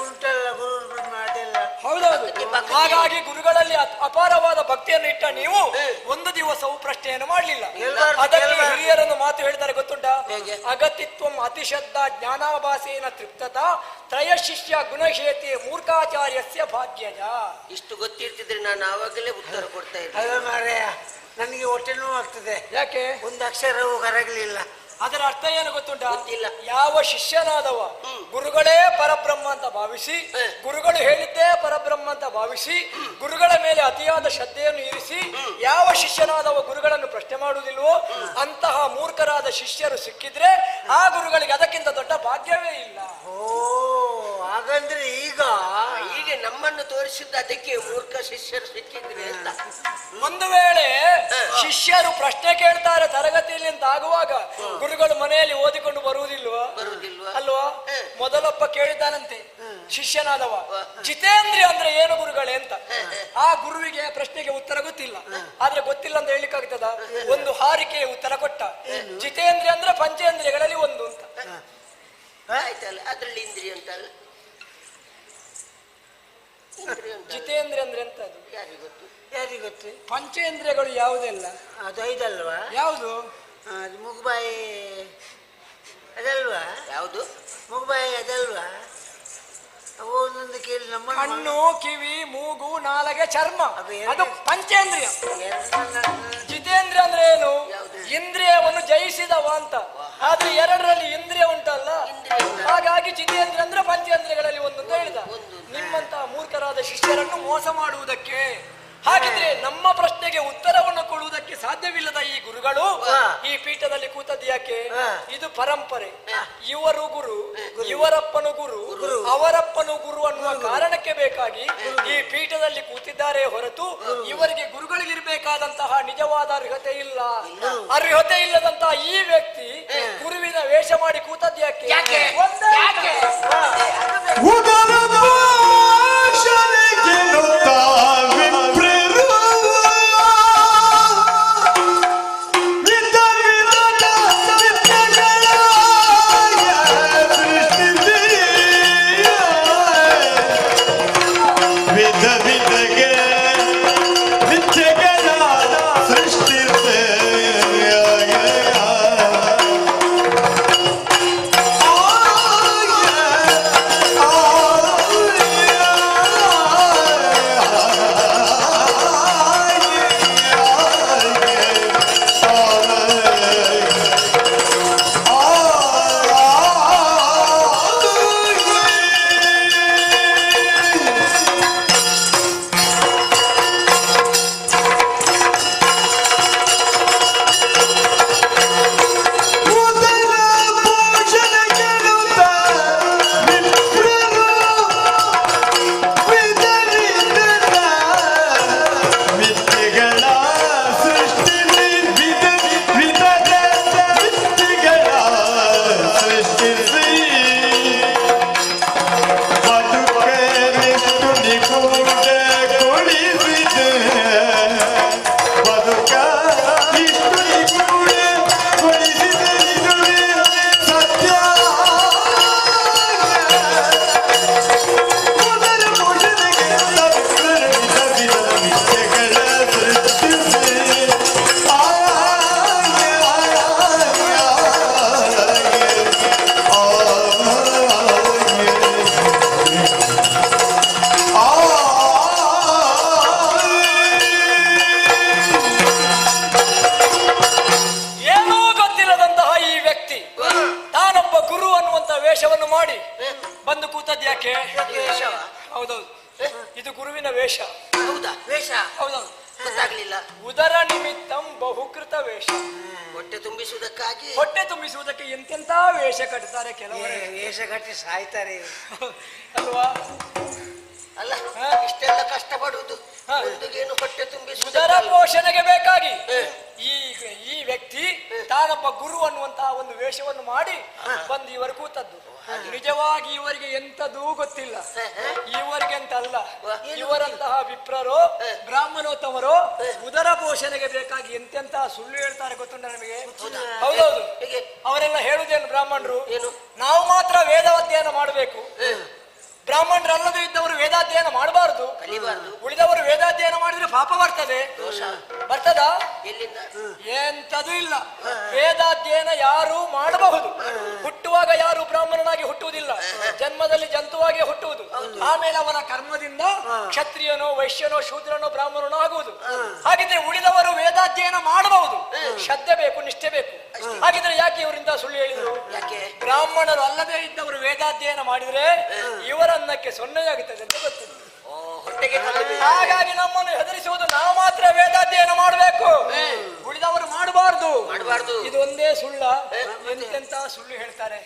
ಉಂಟಲ್ಲ ಗುರು ಬ್ರಹ್ಮ, ಅದೆಲ್ಲ ಹೌದೌದು. ಹಾಗಾಗಿ ಗುರುಗಳಲ್ಲಿ ಅಪಾರವಾದ ಭಕ್ತಿಯನ್ನು ಇಟ್ಟ ನೀವು ಒಂದು ದಿವಸವೂ ಪ್ರಶ್ನೆಯನ್ನು ಮಾಡಲಿಲ್ಲ. ಅದಕ್ಕೆ ಹಿರಿಯರನ್ನು ಮಾತು ಹೇಳಿದರೆ ಗೊತ್ತುಂಟಾ? ಅಗತಿತ್ವಂ ಅತಿಶಬ್ದ ಜ್ಞಾನಾಭಾಸೇನ ತೃಪ್ತತ ತ್ರಯ ಶಿಷ್ಯ ಗುಣಶೇತಿ ಮೂರ್ಖಾಚಾರ್ಯಸ್ಯ ಭಾಗ್ಯಜ. ಇಷ್ಟು ಗೊತ್ತಿರ್ತಿದ್ರೆ ನಾನು ಆವಾಗಲೇ ಉತ್ತರ ಕೊಡ್ತಾ ಇದ್ದೆ. ನನಗೆ ಹೊಟ್ಟೆ ನೋವು ಆಗ್ತದೆ. ಯಾಕೆ? ಒಂದು ಅಕ್ಷರವೂ ಕರಗಲಿಲ್ಲ. ಅದರ ಅರ್ಥ ಏನು ಗೊತ್ತುಂಟ? ಗೊತ್ತಿಲ್ಲ. ಯಾವ ಶಿಷ್ಯನಾದವ ಗುರುಗಳೇ ಪರಬ್ರಹ್ಮ ಅಂತ ಭಾವಿಸಿ, ಗುರುಗಳು ಹೇಳಿದ್ದೇ ಪರಬ್ರಹ್ಮ ಅಂತ ಭಾವಿಸಿ, ಗುರುಗಳ ಮೇಲೆ ಅತಿಯಾದ ಶ್ರದ್ಧೆಯನ್ನು ಇರಿಸಿ ಯಾವ ಶಿಷ್ಯನಾದವ ಗುರುಗಳನ್ನು ಪ್ರಶ್ನೆ ಮಾಡುವುದಿಲ್ವೋ ಅಂತಹ ಮೂರ್ಖರಾದ ಶಿಷ್ಯರು ಸಿಕ್ಕಿದ್ರೆ ಆ ಗುರುಗಳಿಗೆ ಅದಕ್ಕಿಂತ ದೊಡ್ಡ ಭಾಗ್ಯವೇ ಇಲ್ಲ. ಓ, ಹಾಗಂದ್ರೆ ಈಗ ನಮ್ಮನ್ನು ತೋರಿಸಿದ್ದು ಅದಕ್ಕೆ ಮೂರ್ಖ ಶಿಷ್ಯರು ಸಿಕ್ಕಿದ್ರೆ ಅಂತ. ಒಂದು ವೇಳೆ ಶಿಷ್ಯರು ಪ್ರಶ್ನೆ ಕೇಳ್ತಾರೆ ತರಗತಿಯಲ್ಲಿ ಅಂತ ಆಗುವಾಗ ಗುರುಗಳು ಮನೆಯಲ್ಲಿ ಓದಿಕೊಂಡು ಬರುವುದಿಲ್ವಾ? ಅಲ್ವಾ? ಮೊದಲೊಬ್ಬ ಕೇಳಿದ್ದಾನಂತೆ ಶಿಷ್ಯನಾದವ, ಜಿತೇಂದ್ರಿಯ ಅಂದ್ರೆ ಏನು ಗುರುಗಳೇ ಅಂತ. ಆ ಗುರುವಿಗೆ ಪ್ರಶ್ನೆಗೆ ಉತ್ತರ ಗೊತ್ತಿಲ್ಲ. ಆದ್ರೆ ಗೊತ್ತಿಲ್ಲ ಅಂತ ಹೇಳಿಕ್ಕಾಗ್ತದ? ಒಂದು ಹಾರಿಕೆಯ ಉತ್ತರ ಕೊಟ್ಟ, ಜಿತೇಂದ್ರಿಯ ಅಂದ್ರೆ ಪಂಚೇಂದ್ರಿಯಗಳಲ್ಲಿ ಒಂದು ಅಂತ. ಆಯ್ತಲ್ಲ, ಅದ್ರಲ್ಲಿ ಇಂದ್ರಿಯ ಅಂತಲ್ಲ. ಜಿತೇಂದ್ರಿಯ ಅಂದ್ರೆ ಎಂತ? ಅದು ಯಾರಿಗೆ ಗೊತ್ತು? ಪಂಚೇಂದ್ರಿಯಗಳು ಯಾವುದೆಲ್ಲ? ಅದು ಐದಲ್ವಾ? ಯಾವುದು? ಅದು ಮುಗುಬಾಯಿ ಅದಲ್ವಾ? ಯಾವುದು ಮುಗುಬಾಯಿ ಅದಲ್ವಾ? ಒಂದೊಂದು ಕೇಳಿ ನಮ್ಮ ಕಣ್ಣು, ಕಿವಿ, ಮೂಗು, ನಾಲಗೆ, ಚರ್ಮ, ಅದು ಎರಡು. ಅದು ಪಂಚೇಂದ್ರಿಯ. ಜಿತೇಂದ್ರಿಯ ಅಂದ್ರೆ ಏನು? ಯಾವುದು? ಇಂದ್ರಿಯವನ್ನು ಜಯಿಸಿದವ ಅಂತ. ಆದ್ರೆ ಎರಡರಲ್ಲಿ ಇಂದ್ರಿಯ ಉಂಟಲ್ಲ, ಹಾಗಾಗಿ ಜಿತೇಂದ್ರಿಯ ಅಂದ್ರೆ ಪಂಚೇಂದ್ರಿಯಗಳಲ್ಲಿ ಒಂದು ಅಂತ ಹೇಳಿದ. ನಿಮ್ಮಂತಹ ಮೂರ್ಖರಾದ ಶಿಷ್ಯರನ್ನು ಮೋಸ ಮಾಡುವುದಕ್ಕೆ, ಹಾಗಿದ್ರೆ ನಮ್ಮ ಪ್ರಶ್ನೆಗೆ ಉತ್ತರವನ್ನು ಕೊಡುವುದಕ್ಕೆ ಸಾಧ್ಯವಿಲ್ಲದ ಈ ಗುರುಗಳು ಈ ಪೀಠದಲ್ಲಿ ಕೂತದ್ದು ಯಾಕೆ? ಇದು ಪರಂಪರೆ. ಇವರು ಗುರು, ಇವರಪ್ಪನು ಗುರು, ಅವರಪ್ಪನು ಗುರು ಅನ್ನುವ ಕಾರಣಕ್ಕೆ ಬೇಕಾಗಿ ಈ ಪೀಠದಲ್ಲಿ ಕೂತಿದ್ದಾರೆ ಹೊರತು ಇವರಿಗೆ ಗುರುಗಳಿಗಿರ್ಬೇಕಾದಂತಹ ನಿಜವಾದ ಅರ್ಹತೆ ಇಲ್ಲ. ಅರ್ಹತೆ ಇಲ್ಲದಂತಹ ಈ ವ್ಯಕ್ತಿ ಗುರುವಿನ ವೇಷ ಮಾಡಿ ಕೂತದ್ದು ಯಾಕೆ? ಒಂದೇ ಉದರದ ಶನೆಗೆನುತ್ತಾ ವಿಪ್ರರು ವಿಧ ವಿಧದ ವಿದ್ಯೆಗಳ ಸೃಷ್ಟಿಸಿ ವಿಧ ವಿಧಗೆ ವಿದ್ಯೆಗಳ ಸೃಷ್ಟಿಸಿ ವೇಷವನ್ನು ಮಾಡಿ ಬಂದು ಕೂತದ್ದು ಯಾಕೆ? ಹೌದೌದು, ಇದು ಗುರುವಿನ ವೇಷ. ಹೌದಾ? ವೇಷ? ಹೌದೌದು, ಗೊತ್ತಾಗ್ಲಿಲ್ಲ. ಉದರ ನಿಮಿತ್ತಂ ಬಹುಕೃತ ವೇಷ. ಹೊಟ್ಟೆ ತುಂಬಿಸುವುದಕ್ಕಾಗಿ. ಹೊಟ್ಟೆ ತುಂಬಿಸುವುದಕ್ಕೆ ಎಂತೆಂತ ವೇಷ ಕಟ್ತಾರೆ ಕೆಲವರು. ವೇಷ ಕಟ್ಟಿ ಸಾಯ್ತಾರೆ ಅಲ್ವಾ? ಅಲ್ಲ, ಇಷ್ಟೆಲ್ಲ ಕಷ್ಟಪಡುವುದು ಏನು ಹೊಟ್ಟೆ ತುಂಬಿಸುವುದು? ಉದರ ಪೋಷಣೆಗೆ ಬೇಕಾಗಿ ಈ ವ್ಯಕ್ತಿ ತಾನೊಬ್ಬ ಗುರು ಅನ್ನುವಂತಹ ಒಂದು ವೇಷವನ್ನು ಮಾಡಿ ಬಂದು ಇವರು ಕೂತದ್ದು. ನಿಜವಾಗಿ ಇವರಿಗೆ ಎಂತದೂ ಗೊತ್ತಿಲ್ಲ. ಇವರಿಗೆ ಅಂತ ಅಲ್ಲ, ಇವರಂತಹ ವಿಪ್ರರೋ ಬ್ರಾಹ್ಮಣೋತ್ತಮರೋ ಉದರ ಪೋಷಣೆಗೆ ಬೇಕಾಗಿ ಎಂತೆಂತಹ ಸುಳ್ಳು ಹೇಳ್ತಾರೆ ಗೊತ್ತುಂಟ ನಮಗೆ. ಹೌದೌದು, ಅವರೆಲ್ಲ ಹೇಳುವುದೇನು ಬ್ರಾಹ್ಮಣರು? ನಾವು ಮಾತ್ರ ವೇದ ಅಧ್ಯಯನ ಮಾಡಬೇಕು, ಬ್ರಾಹ್ಮಣರಲ್ಲದೆ ಇದ್ದವರು ವೇದಾಧ್ಯಯನ ಮಾಡಬಾರದು, ಉಳಿದವರು ವೇದಾಧ್ಯಯನ ಮಾಡಿದ್ರೆ ಪಾಪ ಬರ್ತದೆ. ಬರ್ತದ? ಎಲ್ಲಿಂದ? ಎಂತದೂ ಇಲ್ಲ. ವೇದಾಧ್ಯಯನ ಯಾರು ಮಾಡಬಹುದು. ಹುಟ್ಟುವಾಗ ಯಾರು ಬ್ರಾಹ್ಮಣನಾಗಿ ಹುಟ್ಟುವುದಿಲ್ಲ, ಜನ್ಮದಲ್ಲಿ ಜಂತುವಾಗಿ ಹುಟ್ಟುವುದು. ಆಮೇಲೆ ಅವನ ಕರ್ಮದಿಂದ ಕ್ಷತ್ರಿಯನೋ ವೈಶ್ಯನೋ ಶೂದ್ರನೋ ಬ್ರಾಹ್ಮಣನೋ ಆಗುವುದು. ಹಾಗಿದ್ರೆ ಉಳಿದವರು ವೇದಾಧ್ಯಯನ ಮಾಡಬಹುದು, ಶ್ರದ್ಧೆ ಬೇಕು, ನಿಷ್ಠೆ ಬೇಕು. ಹಾಗಿದ್ರೆ ಯಾಕೆ ಇವರಿಂದ ಸುಳ್ಳು ಹೇಳಿದ್ರು? ಬ್ರಾಹ್ಮಣರು ಅಲ್ಲದೆ ಇದ್ದವರು ವೇದಾಧ್ಯಯನ ಮಾಡಿದ್ರೆ ಇವರನ್ನಕ್ಕೆ ಸೊನ್ನೆಯಾಗುತ್ತದೆ ಅಂತ ಗೊತ್ತಿಲ್ಲ. ಹಾಗಾಗಿ ನಮ್ಮನ್ನು ಹೆದರಿಸುವುದು ನಾವು ಮಾತ್ರ ವೇದಾಧ್ಯಯನ ಮಾಡಬೇಕು, ಉಳಿದವರು ಮಾಡಬಾರ್ದು. ಇದು ಒಂದೇ ಸುಳ್ಳ. ಎಂತೆಂತ ಸುಳ್ಳು ಹೇಳ್ತಾರೆ.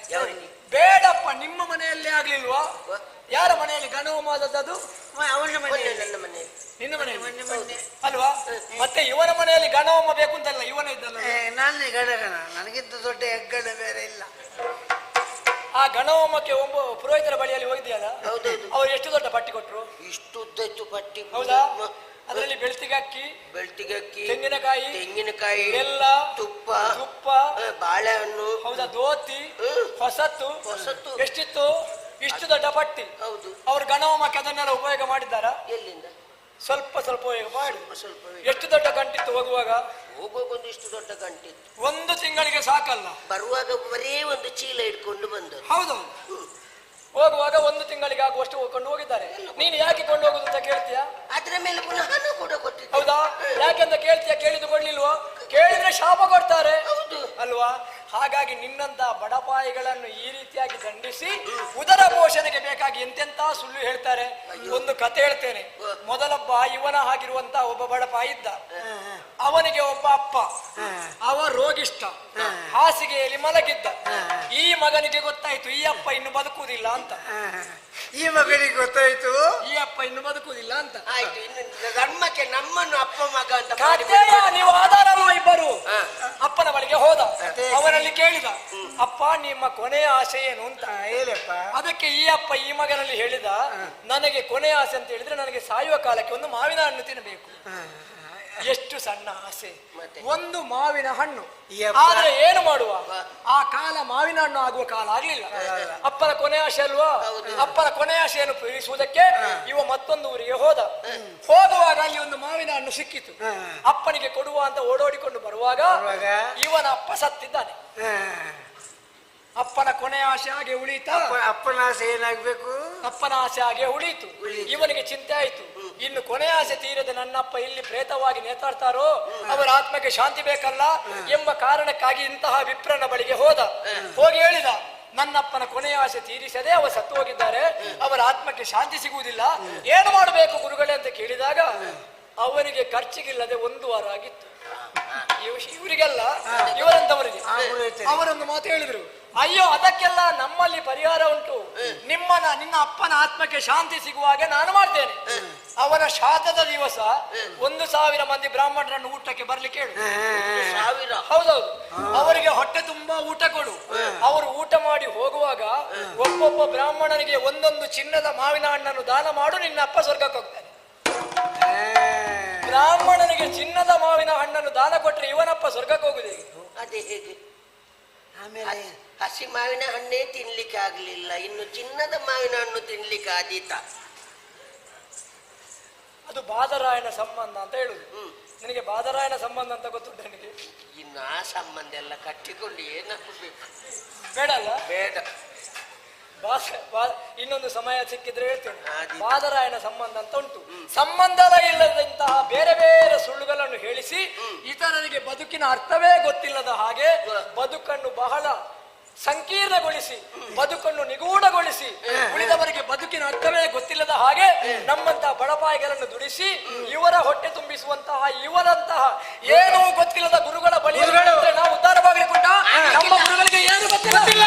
ಬೇಡಪ್ಪ, ನಿಮ್ಮ ಮನೆಯಲ್ಲೇ ಆಗ್ಲಿಲ್ವಾ? ಯಾರ ಮನೆಯಲ್ಲಿ ಗಣಹೋಮದದ್ದು? ಅವನ ಮನೆಯಲ್ಲಿ. ನಿನ್ನ ಮನೆಯಲ್ಲಿ ಅಲ್ವಾ? ಮತ್ತೆ ಇವನ ಮನೆಯಲ್ಲಿ ಗಣಹೋಮ ಬೇಕು ಅಂತಲ್ಲ, ಇವನೇ ಇದ್ದಲ್ಲ. ನಾನೇ ಗಣಗಣ, ನನಗಿಂತ ದೊಡ್ಡ ಹೆಗ್ಗಣ ಬೇರೆ ಇಲ್ಲ. ಆ ಗಣಹೋಮಕ್ಕೆ ಒಬ್ಬ ಪುರೋಹಿತರ ಬಳಿಯಲ್ಲಿ ಹೋಗಿದೆಯಲ್ಲ, ಅವ್ರು ಎಷ್ಟು ದೊಡ್ಡ ಪಟ್ಟಿ ಕೊಟ್ರು? ಇಷ್ಟು ಉದ್ದತ್ತು ಪಟ್ಟಿ. ಹೌದಾ? ಅದರಲ್ಲಿ ಬೆಳ್ತಿಗಕ್ಕಿ, ತೆಂಗಿನಕಾಯಿ, ಬೆಲ್ಲ, ತುಪ್ಪ, ಬಾಳೆಹಣ್ಣು, ಹೌದಾ, ಧೋತಿ, ಹೊಸತ್ತು ಎಷ್ಟಿತ್ತು? ಇಷ್ಟು ದೊಡ್ಡ ಪಟ್ಟಿ. ಹೌದು. ಅವ್ರು ಗಣಹೋಮಕ್ಕೆ ಅದನ್ನೆಲ್ಲ ಉಪಯೋಗ ಮಾಡಿದ್ದಾರಾ? ಎಲ್ಲಿಂದ? ಸ್ವಲ್ಪ ಉಪಯೋಗ ಮಾಡಿ. ಎಷ್ಟು ದೊಡ್ಡ ಗಂಟಿತ್ತು ಹೋಗುವಾಗ? ಒಂದು ಇಷ್ಟು ದೊಡ್ಡ ಗಂಟಿತ್ತು. ಒಂದು ತಿಂಗಳಿಗೆ ಸಾಕಲ್ಲ. ಬರುವಾಗ ಬರೇ ಒಂದು ಚೀಲ ಇಟ್ಕೊಂಡು ಬಂದರು. ಹೌದೌದು, ಹೋಗುವಾಗ 1 ತಿಂಗಳಿಗೆ ಆಗುವಷ್ಟು ಕೊಂಡು ಹೋಗಿದ್ದಾರೆ. ನೀನು ಯಾಕೆ ಕೊಂಡು ಹೋಗುದು ಅಂತ ಕೇಳ್ತೀಯಾ? ಅದ್ರ ಮೇಲೆ ಪುನಃ ಹಣ ಕೂಡ ಕೊಟ್ಟಿದ್ದೆ. ಹೌದಾ? ಯಾಕೆಂತ ಕೇಳ್ತೀಯಾ? ಕೇಳಿದ್ದು ಕೊಡ್ಲಿಲ್ವೋ? ಕೇಳಿದ್ರೆ ಶಾಪ ಕೊಡ್ತಾರೆ ಹೌದು ಅಲ್ವಾ? ಹಾಗಾಗಿ ನಿನ್ನಂತ ಬಡಪಾಯಿಗಳನ್ನು ಈ ರೀತಿಯಾಗಿ ದಂಡಿಸಿ ಉದರ ಪೋಷಣೆಗೆ ಬೇಕಾಗಿ ಎಂತೆಂತ ಸುಳ್ಳು ಹೇಳ್ತಾರೆ. ಒಂದು ಕತೆ ಹೇಳ್ತೇನೆ. ಮೊದಲೊಬ್ಬ ಇವನ ಆಗಿರುವಂತ ಒಬ್ಬ ಬಡಪಾಯಿ ಇದ್ದ. ಅವನಿಗೆ ಒಬ್ಬ ಅಪ್ಪ, ಅವ ರೋಗಿಷ್ಠ, ಹಾಸಿಗೆಯಲ್ಲಿ ಮಲಗಿದ್ದ. ಈ ಮಗನಿಗೆ ಗೊತ್ತಾಯ್ತು ಈ ಅಪ್ಪ ಇನ್ನು ಬದುಕುವುದಿಲ್ಲ ಅಂತ. ಈ ಮಗನಿಗೆ ಗೊತ್ತಾಯ್ತು ಈ ಅಪ್ಪ ಇನ್ನು ಬದುಕುವುದಿಲ್ಲ ಅಂತ. ಆಯ್ತು, ಇನ್ನು ಧರ್ಮಕ್ಕೆ ನಮ್ಮನ್ನು ಅಪ್ಪ ಮಗ ಅಂತ ಕಥೆಯ ನೀವು ಆಧಾರ ಅಲ್ವಾ? ಇಬ್ಬರು ಅಪ್ಪನ ಬಳಿಗೆ ಹೋದ. ಅವನಲ್ಲಿ ಕೇಳಿದ, ಅಪ್ಪ ನಿಮ್ಮ ಕೊನೆಯ ಆಸೆ ಏನು ಅಂತ ಹೇಳಪ್ಪ. ಅದಕ್ಕೆ ಈ ಅಪ್ಪ ಈ ಮಗನಲ್ಲಿ ಹೇಳಿದ, ನನಗೆ ಕೊನೆಯ ಆಸೆ ಅಂತ ಹೇಳಿದ್ರೆ ನನಗೆ ಸಾಯುವ ಕಾಲಕ್ಕೆ ಒಂದು ಮಾವಿನ ಹಣ್ಣು ತಿನ್ನಬೇಕು. ಎಷ್ಟು ಸಣ್ಣ ಆಸೆ, ಒಂದು ಮಾವಿನ ಹಣ್ಣು. ಆದ್ರೆ ಏನು ಮಾಡುವ, ಆ ಕಾಲ ಮಾವಿನ ಹಣ್ಣು ಆಗುವ ಕಾಲ ಆಗ್ಲಿಲ್ಲ. ಅಪ್ಪನ ಕೊನೆ ಆಸೆ ಅಲ್ವಾ? ಅಪ್ಪನ ಕೊನೆ ಆಸೆಯನ್ನು ಪೂರೈಸುವುದಕ್ಕೆ ಇವ ಮತ್ತೊಂದು ಊರಿಗೆ ಹೋದ. ಹೋಗುವಾಗ ಅಲ್ಲಿ ಒಂದು ಮಾವಿನ ಹಣ್ಣು ಸಿಕ್ಕಿತು. ಅಪ್ಪನಿಗೆ ಕೊಡುವ ಅಂತ ಓಡೋಡಿಕೊಂಡು ಬರುವಾಗ ಇವನ ಅಪ್ಪ ಸತ್ತಿದ್ದಾನೆ. ಅಪ್ಪನ ಕೊನೆ ಆಸೆ ಹಾಗೆ ಉಳಿತ. ಅಪ್ಪನ ಆಸೆ ಏನಾಗ್ಬೇಕು? ಅಪ್ಪನ ಆಸೆ ಹಾಗೆ ಉಳಿಯಿತು. ಇವನಿಗೆ ಚಿಂತೆ ಆಯ್ತು, ಇನ್ನು ಕೊನೆ ಆಸೆ ತೀರದೆ ನನ್ನಪ್ಪ ಇಲ್ಲಿ ಪ್ರೇತವಾಗಿ ನೇತಾಡ್ತಾರೋ, ಅವರ ಆತ್ಮಕ್ಕೆ ಶಾಂತಿ ಬೇಕಲ್ಲ ಎಂಬ ಕಾರಣಕ್ಕಾಗಿ ಇಂತಹ ವಿಪ್ರನ ಬಳಿಗೆ ಹೋದ. ಹೋಗಿ ಹೇಳಿದ, ನನ್ನಪ್ಪನ ಕೊನೆಯ ಆಸೆ ತೀರಿಸದೆ ಅವ ಸತ್ತು ಹೋಗಿದ್ದಾರೆ, ಅವರ ಆತ್ಮಕ್ಕೆ ಶಾಂತಿ ಸಿಗುವುದಿಲ್ಲ, ಏನು ಮಾಡಬೇಕು ಗುರುಗಳೇ ಅಂತ ಕೇಳಿದಾಗ ಅವನಿಗೆ ಖರ್ಚಿಗಿಲ್ಲದೆ 1 ವಾರ ಆಗಿತ್ತು. ಇವರಿಗೆಲ್ಲ ಇವರಂತವರಿಗೆ ಅವರೊಂದು ಮಾತು ಹೇಳಿದ್ರು, ಅಯ್ಯೋ ಅದಕ್ಕೆಲ್ಲ ನಮ್ಮಲ್ಲಿ ಪರಿಹಾರ ಉಂಟು, ನಿನ್ನ ಅಪ್ಪನ ಆತ್ಮಕ್ಕೆ ಶಾಂತಿ ಸಿಗುವ ಹಾಗೆ ನಾನು ಮಾಡ್ತೇನೆ. ಅವನ ಶಾತದ ದಿವಸ 1000 ಮಂದಿ ಬ್ರಾಹ್ಮಣರನ್ನು ಊಟಕ್ಕೆ ಬರ್ಲಿಕ್ಕೆ ಹೇಳು. ಹೌದೌದು, ಅವರಿಗೆ ಹೊಟ್ಟೆ ತುಂಬಾ ಊಟ ಕೊಡು. ಅವರು ಊಟ ಮಾಡಿ ಹೋಗುವಾಗ ಒಬ್ಬೊಬ್ಬ ಬ್ರಾಹ್ಮಣನಿಗೆ 1 ಚಿನ್ನದ ಮಾವಿನ ಹಣ್ಣನ್ನು ದಾನ ಮಾಡು, ನಿನ್ನ ಅಪ್ಪ ಸ್ವರ್ಗಕ್ಕೆ ಹೋಗ್ತಾನೆ. ಬ್ರಾಹ್ಮಣನಿಗೆ ಚಿನ್ನದ ಮಾವಿನ ಹಣ್ಣನ್ನು ದಾನ ಕೊಟ್ರೆ ಇವನಪ್ಪ ಸ್ವರ್ಗಕ್ಕೆ ಹೋಗುದು ಹೇಗೆ? ಅದೇ ಹೇಗೆ? ಆಮೇಲೆ ಹಸಿ ಮಾವಿನ ಹಣ್ಣೇ ತಿನ್ಲಿಕ್ಕೆ ಆಗ್ಲಿಲ್ಲ, ಇನ್ನು ಚಿನ್ನದ ಮಾವಿನ ಹಣ್ಣು ತಿನ್ಲಿಕ್ಕೆ ಆದೀತ. ಅದು ಬಾದರಾಯಣ ಸಂಬಂಧ ಅಂತ ಹೇಳುದು. ನಿನಗೆ ಬಾದರಾಯಣ ಸಂಬಂಧ ಅಂತ ಗೊತ್ತುಂಟ ನನಗೆ? ಇನ್ನು ಆ ಸಂಬಂಧ ಎಲ್ಲ ಕಟ್ಟಿಕೊಂಡು ಏನಾಗಬೇಕು? ಬೇಡ ಅಲ್ಲ? ಬೇಡ. ಇನ್ನೊಂದು ಸಮಯ ಸಿಕ್ಕಿದ್ರೆ ಹೇಳ್ತೇನೆ. ಬಾದರಾಯಣ ಸಂಬಂಧ ಅಂತ ಉಂಟು. ಸಂಬಂಧದ ಇಲ್ಲದಂತಹ ಬೇರೆ ಬೇರೆ ಸುಳ್ಳುಗಳನ್ನು ಹೇಳಿಸಿ ಇತರರಿಗೆ ಬದುಕಿನ ಅರ್ಥವೇ ಗೊತ್ತಿಲ್ಲದ ಹಾಗೆ ಬದುಕನ್ನು ಬಹಳ ಸಂಕೀರ್ಣಗೊಳಿಸಿ, ಬದುಕನ್ನು ನಿಗೂಢಗೊಳಿಸಿ, ಉಳಿದವರಿಗೆ ಬದುಕಿನ ಅರ್ಥವೇ ಗೊತ್ತಿಲ್ಲದ ಹಾಗೆ ನಮ್ಮಂತಹ ಬಡಪಾಯಿಗಳನ್ನು ದುಡಿಸಿ ಇವರ ಹೊಟ್ಟೆ ತುಂಬಿಸುವಂತಹ ಇವರಂತಹ ಏನೂ ಗೊತ್ತಿಲ್ಲದ ಗುರುಗಳ ಬಳಿ ನಾವು ಉದ್ಧಾರವಾಗಲಿಕ್ಕುಂಟ. ನಮ್ಮ ಗುರುಗಳಿಗೆ ಏನು ಗೊತ್ತಿಲ್ಲ.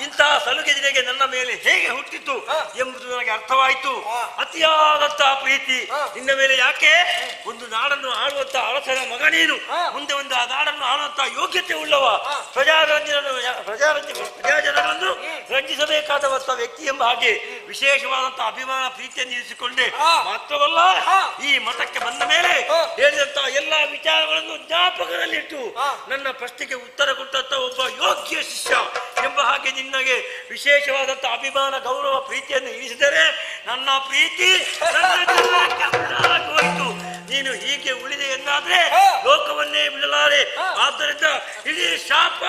ಇಂತಹ ಸಲುಗೆದಿಗೆ ನನ್ನ ಮೇಲೆ ಹೇಗೆ ಹುಟ್ಟಿತು ಎಂಬುದು ನನಗೆ ಅರ್ಥವಾಯಿತು. ಅತಿಯಾದಂತಹ ಪ್ರೀತಿ ನಿನ್ನ ಮೇಲೆ ಯಾಕೆ? ಒಂದು ನಾಡನ್ನು ಆಳುವಂತ ಅರಸನ ಮಗ ನೀನು, ಮುಂದೆ ಒಂದು ಆ ನಾಡನ್ನು ಆಳುವಂತಹ ಯೋಗ್ಯತೆ ಉಳ್ಳವ, ಪ್ರಜಾಜನರನ್ನು ರಂಜಿಸಬೇಕಾದಂತಹ ವ್ಯಕ್ತಿ ಎಂಬ ಹಾಗೆ ವಿಶೇಷವಾದಂತಹ ಅಭಿಮಾನ ಪ್ರೀತಿಯನ್ನು ಇರಿಸಿಕೊಂಡೆ. ಮಾತ್ರವಲ್ಲ, ಈ ಮಠಕ್ಕೆ ಬಂದ ಮೇಲೆ ಹೇಳಿದಂತಹ ಎಲ್ಲಾ ವಿಚಾರಗಳನ್ನು ಜ್ಞಾಪಕದಲ್ಲಿಟ್ಟು ನನ್ನ ಪ್ರಶ್ನೆಗೆ ಉತ್ತರ ಕೊಟ್ಟಂತ ಒಬ್ಬ ಯೋಗ್ಯ ಶಿಷ್ಯ ಎಂಬ ಹಾಗೆ ನಿನಗೆ ವಿಶೇಷವಾದಂತಹ ಅಭಿಮಾನ ಗೌರವ ಪ್ರೀತಿಯನ್ನು ಇರಿಸಿದರೆ ನನ್ನ ಪ್ರೀತಿ ಹೋಯಿತು. ನೀನು ಹೀಗೆ ಉಳಿದೆ ಎಂದಾದ್ರೆ ಲೋಕವನ್ನೇ ಬಿಡಲಾರೆ. ಆದ್ದರಿಂದ ಇಡೀ ಶಾಪ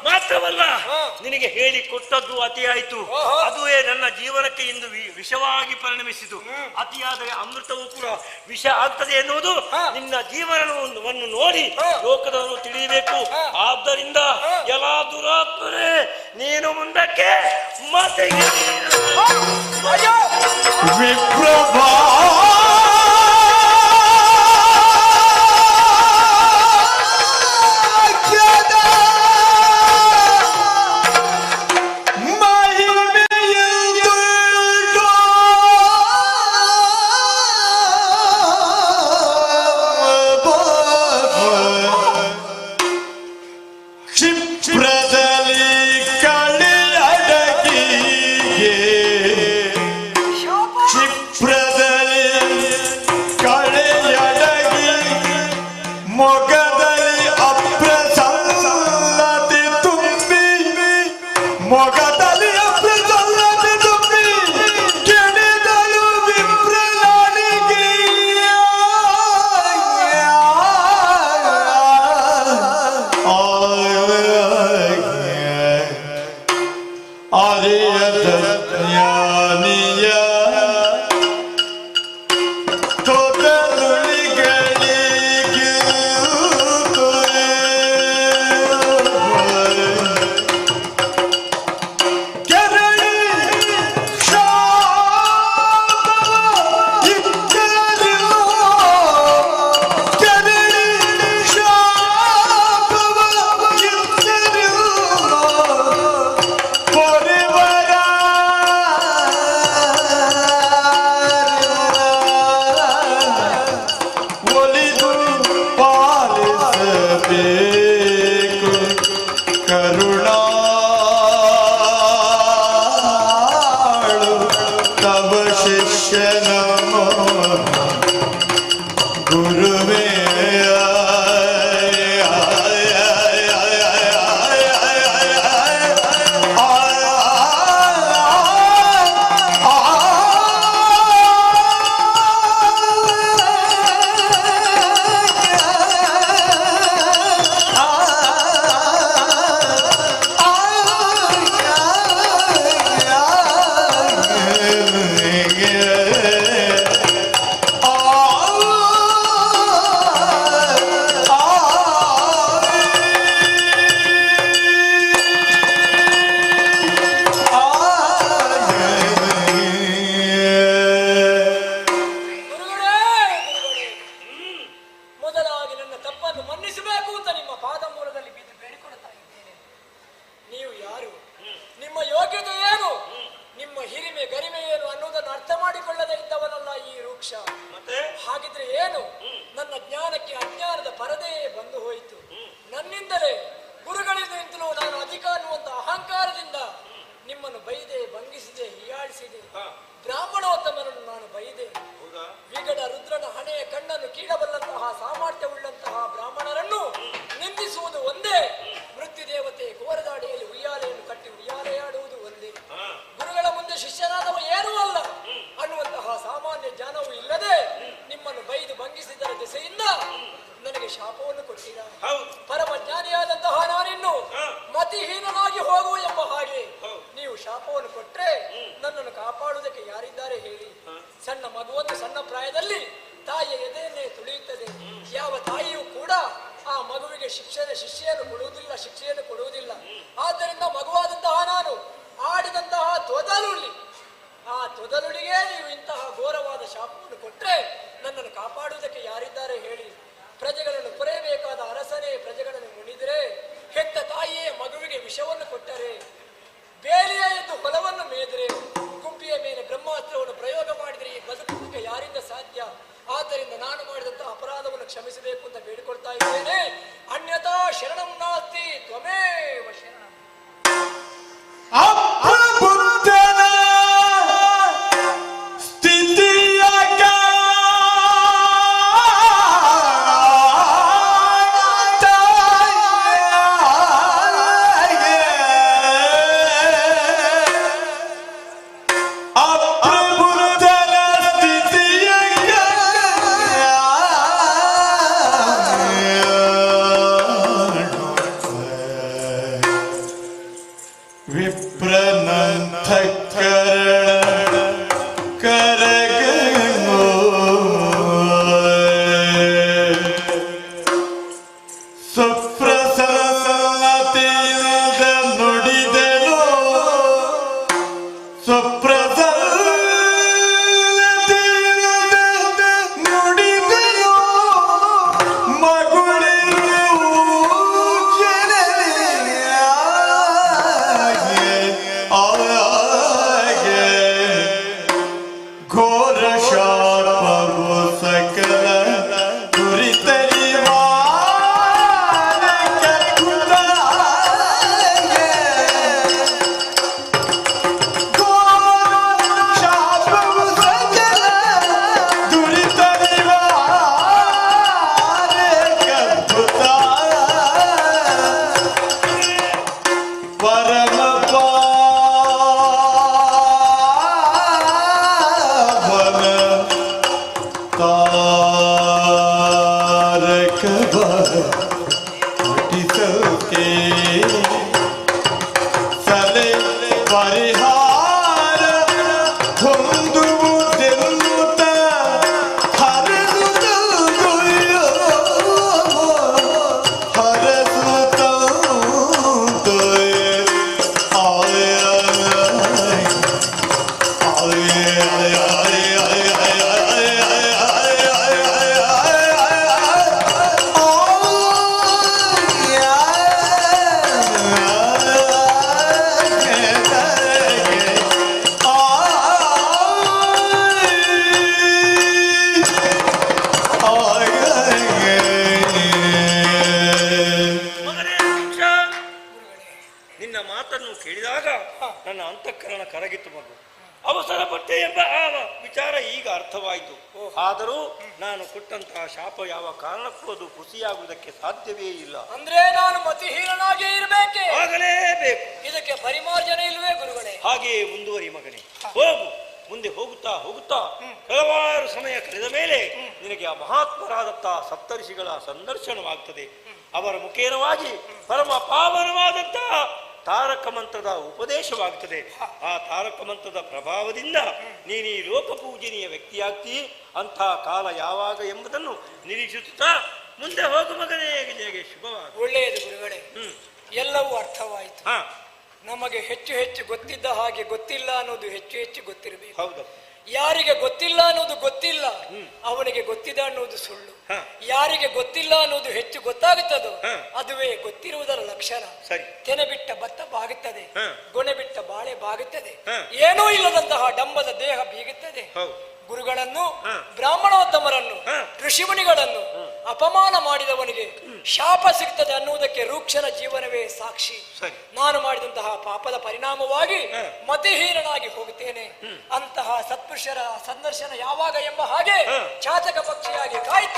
ಮಾತ್ರವಲ್ಲ ನಿನಗೆ ಹೇಳಿ ಕೊಟ್ಟದ್ದು ಅತಿಯಾಯಿತು. ಅದುವೇ ನನ್ನ ಜೀವನಕ್ಕೆ ಇಂದು ವಿಷವಾಗಿ ಪರಿಣಮಿಸಿತು. ಅತಿಯಾದರೆ ಅಮೃತವೂ ಕೂಡ ವಿಷ ಆಗ್ತದೆ ಎನ್ನುವುದು ನಿನ್ನ ಜೀವನವನ್ನು ನೋಡಿ ಲೋಕದವರು ತಿಳಿಯಬೇಕು. ಆದ್ದರಿಂದ ಎಲ್ಲ ದುರಾತ್ಮರೇ ನೀನು ಮುಂದಕ್ಕೆ ಮಾತೆಗೆ ವಿಪ್ರಭಾ ಮೊಗದಲ್ಲಿ ಅಪ್ರಸನ್ನತೆ ತುಂಬಿ ಮೊಗದಲ್ಲಿ ಅಪ್ರಸನ್ನತೆ ತುಂಬಿ ಕೆಣೆದಳು ವಿಪ್ರಲಾಳಿಗೆ ಅರಿಯದ ಜ್ಞಾನಿಯ ಹಾಗಿದ್ರೆ ಏನು? ನನ್ನ ಜ್ಞಾನಕ್ಕೆ ಅಜ್ಞಾನದ ಪರದೆ ಬಂದು ಹೋಯಿತು. ನನ್ನಿಂದಲೇ ಗುರುಗಳಿಂದಲೂ ನಾನು ಅಧಿಕ ಅನ್ನುವಂತ ಅಹಂಕಾರದಿಂದ ನಿಮ್ಮನ್ನು ಬೈದೆ, ಭಂಗಿಸಿದೆ, ಹೀಯಾಳಿಸಿದೆ. ಬ್ರಾಹ್ಮಣೋತ್ತಮನನ್ನು ನಾನು ಬೈದೆ. ವಿಗಡ ರುದ್ರನ ಹಣೆಯ ಕಣ್ಣನ್ನು ಕೀಳಬಲ್ಲಂತಹ ಸಾಮರ್ಥ್ಯವುಳ್ಳಂತಹ ಬ್ರಾಹ್ಮಣರನ್ನು ನಿಂದಿಸುವುದು ಒಂದೇ, ಮೃತ್ಯುದೇವತೆ ಕೋರದಾಡಿಯಲ್ಲಿ ಉಯ್ಯಾಲೆಯನ್ನು ಕಟ್ಟಿ ಉಯ್ಯಾಲೆಯಾಡುವುದು ಒಂದೇ. ಗುರುಗಳ ಮುಂದೆ ಶಿಷ್ಯನಾದವ ಏನೂ ಅಲ್ಲ ಅನ್ನುವಂತಹ ಸಾಮಾನ್ಯ ಜ್ಞಾನವೂ ಇಲ್ಲದೆ ನಿಮ್ಮನ್ನು ಬೈದು ಭಂಗಿಸಿದರ ದೆಸೆಯಿಂದ ನನಗೆ ಶಾಪವನ್ನು ಕೊಟ್ಟಿರ. ಪರಮ ಜ್ಞಾನಿಯಾದಂತಹ ನಾನಿನ್ನು ಮತಿಹೀನನಾಗಿ ಹೋಗುವ ಎಂಬ ಹಾಗೆ ನೀವು ಶಾಪವನ್ನು ಕೊಟ್ರೆ ನನ್ನನ್ನು ಕಾಪಾಡುವುದಕ್ಕೆ ಯಾರಿದ್ದಾರೆ ಹೇಳಿ? ಸಣ್ಣ ಮಗುವನ್ನು ಸಣ್ಣ ಪ್ರಾಯದಲ್ಲಿ ತಾಯಿಯ ಎದೆಯನ್ನೇ ತುಳಿಯುತ್ತದೆ. ಯಾವ ತಾಯಿಯೂ ಕೂಡ ಆ ಮಗುವಿಗೆ ಶಿಕ್ಷೆಯನ್ನು ಕೊಡುವುದಿಲ್ಲ. ಆದ್ದರಿಂದ ಮಗುವಾದಂತಹ ನಾನು ಆಡಿದಂತಹ ಆ ತೊದಲುಳಿಗೆ ನೀವು ಇಂತಹ ಘೋರವಾದ ಶಾಪವನ್ನು ಕೊಟ್ರೆ ನನ್ನನ್ನು ಕಾಪಾಡುವುದಕ್ಕೆ ಯಾರಿದ್ದಾರೆ ಹೇಳಿ? ಪ್ರಜೆಗಳನ್ನು ಪೊರೆಯಬೇಕಾದ ಅರಸನೇ ಪ್ರಜೆಗಳನ್ನು ಮುಣಿದರೆ, ಹೆತ್ತ ತಾಯಿಯೇ ಮಗುವಿಗೆ ವಿಷವನ್ನು ಕೊಟ್ಟರೆ, ಬೇಲಿಯ ಎಂದು ಹೊಲವನ್ನು ಮೇದರೆ, ಗುಂಪಿಯ ಮೇಲೆ ಬ್ರಹ್ಮಾಸ್ತ್ರವನ್ನು ಪ್ರಯೋಗ ಮಾಡಿದರೆ ಈ ಬದುಕುವುದಕ್ಕೆ ಯಾರಿಂದ ಸಾಧ್ಯ? ಆದ್ದರಿಂದ ನಾನು ಮಾಡಿದಂತಹ ಅಪರಾಧವನ್ನು ಕ್ಷಮಿಸಬೇಕು ಅಂತ ಬೇಡಿಕೊಳ್ತಾ ಇದ್ದೇನೆ. ಅನ್ಯಥಾ ಶರಣಂ ನಾಸ್ತಿ ತ್ವಮೇವ ಶರಣಂ. ಶಾಪವು ಸಕಲ ದುರಿತರಿವಾ ಕೇಳಿದಾಗ ನನ್ನ ಅಂತಃಕರಣ ಕರಗಿತು ಮಗು. ಅವಸರ ಪಟ್ಟೆ ಎಂಬ ಆ ವಿಚಾರ ಈಗ ಅರ್ಥವಾಯಿತು. ಆದರೂ ನಾನು ಕೊಟ್ಟಂತಹ ಶಾಪ ಯಾವ ಕಾರಣಕ್ಕೂ ಅದು ಖುಷಿಯಾಗುವುದಕ್ಕೆ ಸಾಧ್ಯವೇ ಇಲ್ಲ. ಅಂದ್ರೆ ನಾನು ಮತಿಹೀನನಾಗಿ ಇರಬೇಕೆ? ಆಗಲೇಬೇಕು. ಇದಕ್ಕೆ ಪರಿಮಾರ್ಜನೆ ಇಲ್ವೇ ಗುರುಗಳೇ? ಹಾಗೆಯೇ ಮುಂದುವರಿ ಮಗನೇ, ಹೋಗು. ಮುಂದೆ ಹೋಗುತ್ತಾ ಹೋಗುತ್ತಾ ಹಲವಾರು ಸಮಯ ಕಳೆದ ಮೇಲೆ ನಿನಗೆ ಆ ಮಹಾತ್ಮರಾದಂತಹ ಸಪ್ತರ್ಷಿಗಳ ಸಂದರ್ಶನವಾಗ್ತದೆ. ಅವರ ಮುಖೇನವಾಗಿ ಪರಮ ಪಾವನವಾದಂತಹ ತಾರಕ ಮಂತ್ರದ ಉಪದೇಶವಾಗ್ತದೆ. ಆ ತಾರಕ ಮಂತ್ರದ ಪ್ರಭಾವದಿಂದ ನೀನು ಈ ಲೋಕ ಪೂಜನೀಯ ವ್ಯಕ್ತಿಯಾಗ್ತೀ. ಅಂಥ ಕಾಲ ಯಾವಾಗ ಎಂಬುದನ್ನು ನಿರೀಕ್ಷಿಸುತ್ತಾ ಮುಂದೆ ಹೋಗು ಮಗನೇ. ನಿನಗೆ ಶುಭವಾಗ. ಒಳ್ಳೆಯದು ಗುರುಗಳೇ, ಎಲ್ಲವೂ ಅರ್ಥವಾಯಿತು. ನಮಗೆ ಹೆಚ್ಚು ಹೆಚ್ಚು ಗೊತ್ತಿದ್ದ ಹಾಗೆ ಗೊತ್ತಿಲ್ಲ ಅನ್ನೋದು ಹೆಚ್ಚು ಹೆಚ್ಚು ಗೊತ್ತಿರಬೇಕು. ಹೌದು. ಯಾರಿಗೆ ಗೊತ್ತಿಲ್ಲ ಅನ್ನೋದು ಗೊತ್ತಿಲ್ಲ, ಅವನಿಗೆ ಗೊತ್ತಿದೆ ಅನ್ನೋದು ಸುಳ್ಳು. ಯಾರಿಗೆ ಗೊತ್ತಿಲ್ಲ ಅನ್ನೋದು ಹೆಚ್ಚು ಗೊತ್ತಾಗುತ್ತದೋ ಅದುವೇ ಗೊತ್ತಿರುವುದರ ಲಕ್ಷಣ. ತೆನೆ ಬಿಟ್ಟ ಭತ್ತ ಬಾಗುತ್ತದೆ, ಗೊನೆ ಬಿಟ್ಟ ಬಾಳೆ ಬಾಗುತ್ತದೆ, ಏನೂ ಇಲ್ಲದಂತಹ ಡಂಬದ ದೇಹ ಬೀಗುತ್ತದೆ. ಗುರುಗಳನ್ನು, ಬ್ರಾಹ್ಮಣೋತ್ತಮರನ್ನು, ಋಷಿಮುನಿಗಳನ್ನು ಅಪಮಾನ ಮಾಡಿದವನಿಗೆ ಶಾಪ ಸಿಗ್ತದೆ ಅನ್ನುವುದಕ್ಕೆ ರೂಕ್ಷನ ಜೀವನವೇ ಸಾಕ್ಷಿ. ನಾನು ಮಾಡಿದಂತಹ ಪಾಪದ ಪರಿಣಾಮವಾಗಿ ಮತಿಹೀನನಾಗಿ ಹೋಗುತ್ತೇನೆ. ಅಂತಹ ಸತ್ಪುರುಷರ ಸಂದರ್ಶನ ಯಾವಾಗ ಎಂಬ ಹಾಗೆ ಚಾತಕ ಪಕ್ಷಿಯಾಗಿ ಕಾಯ್ತಾ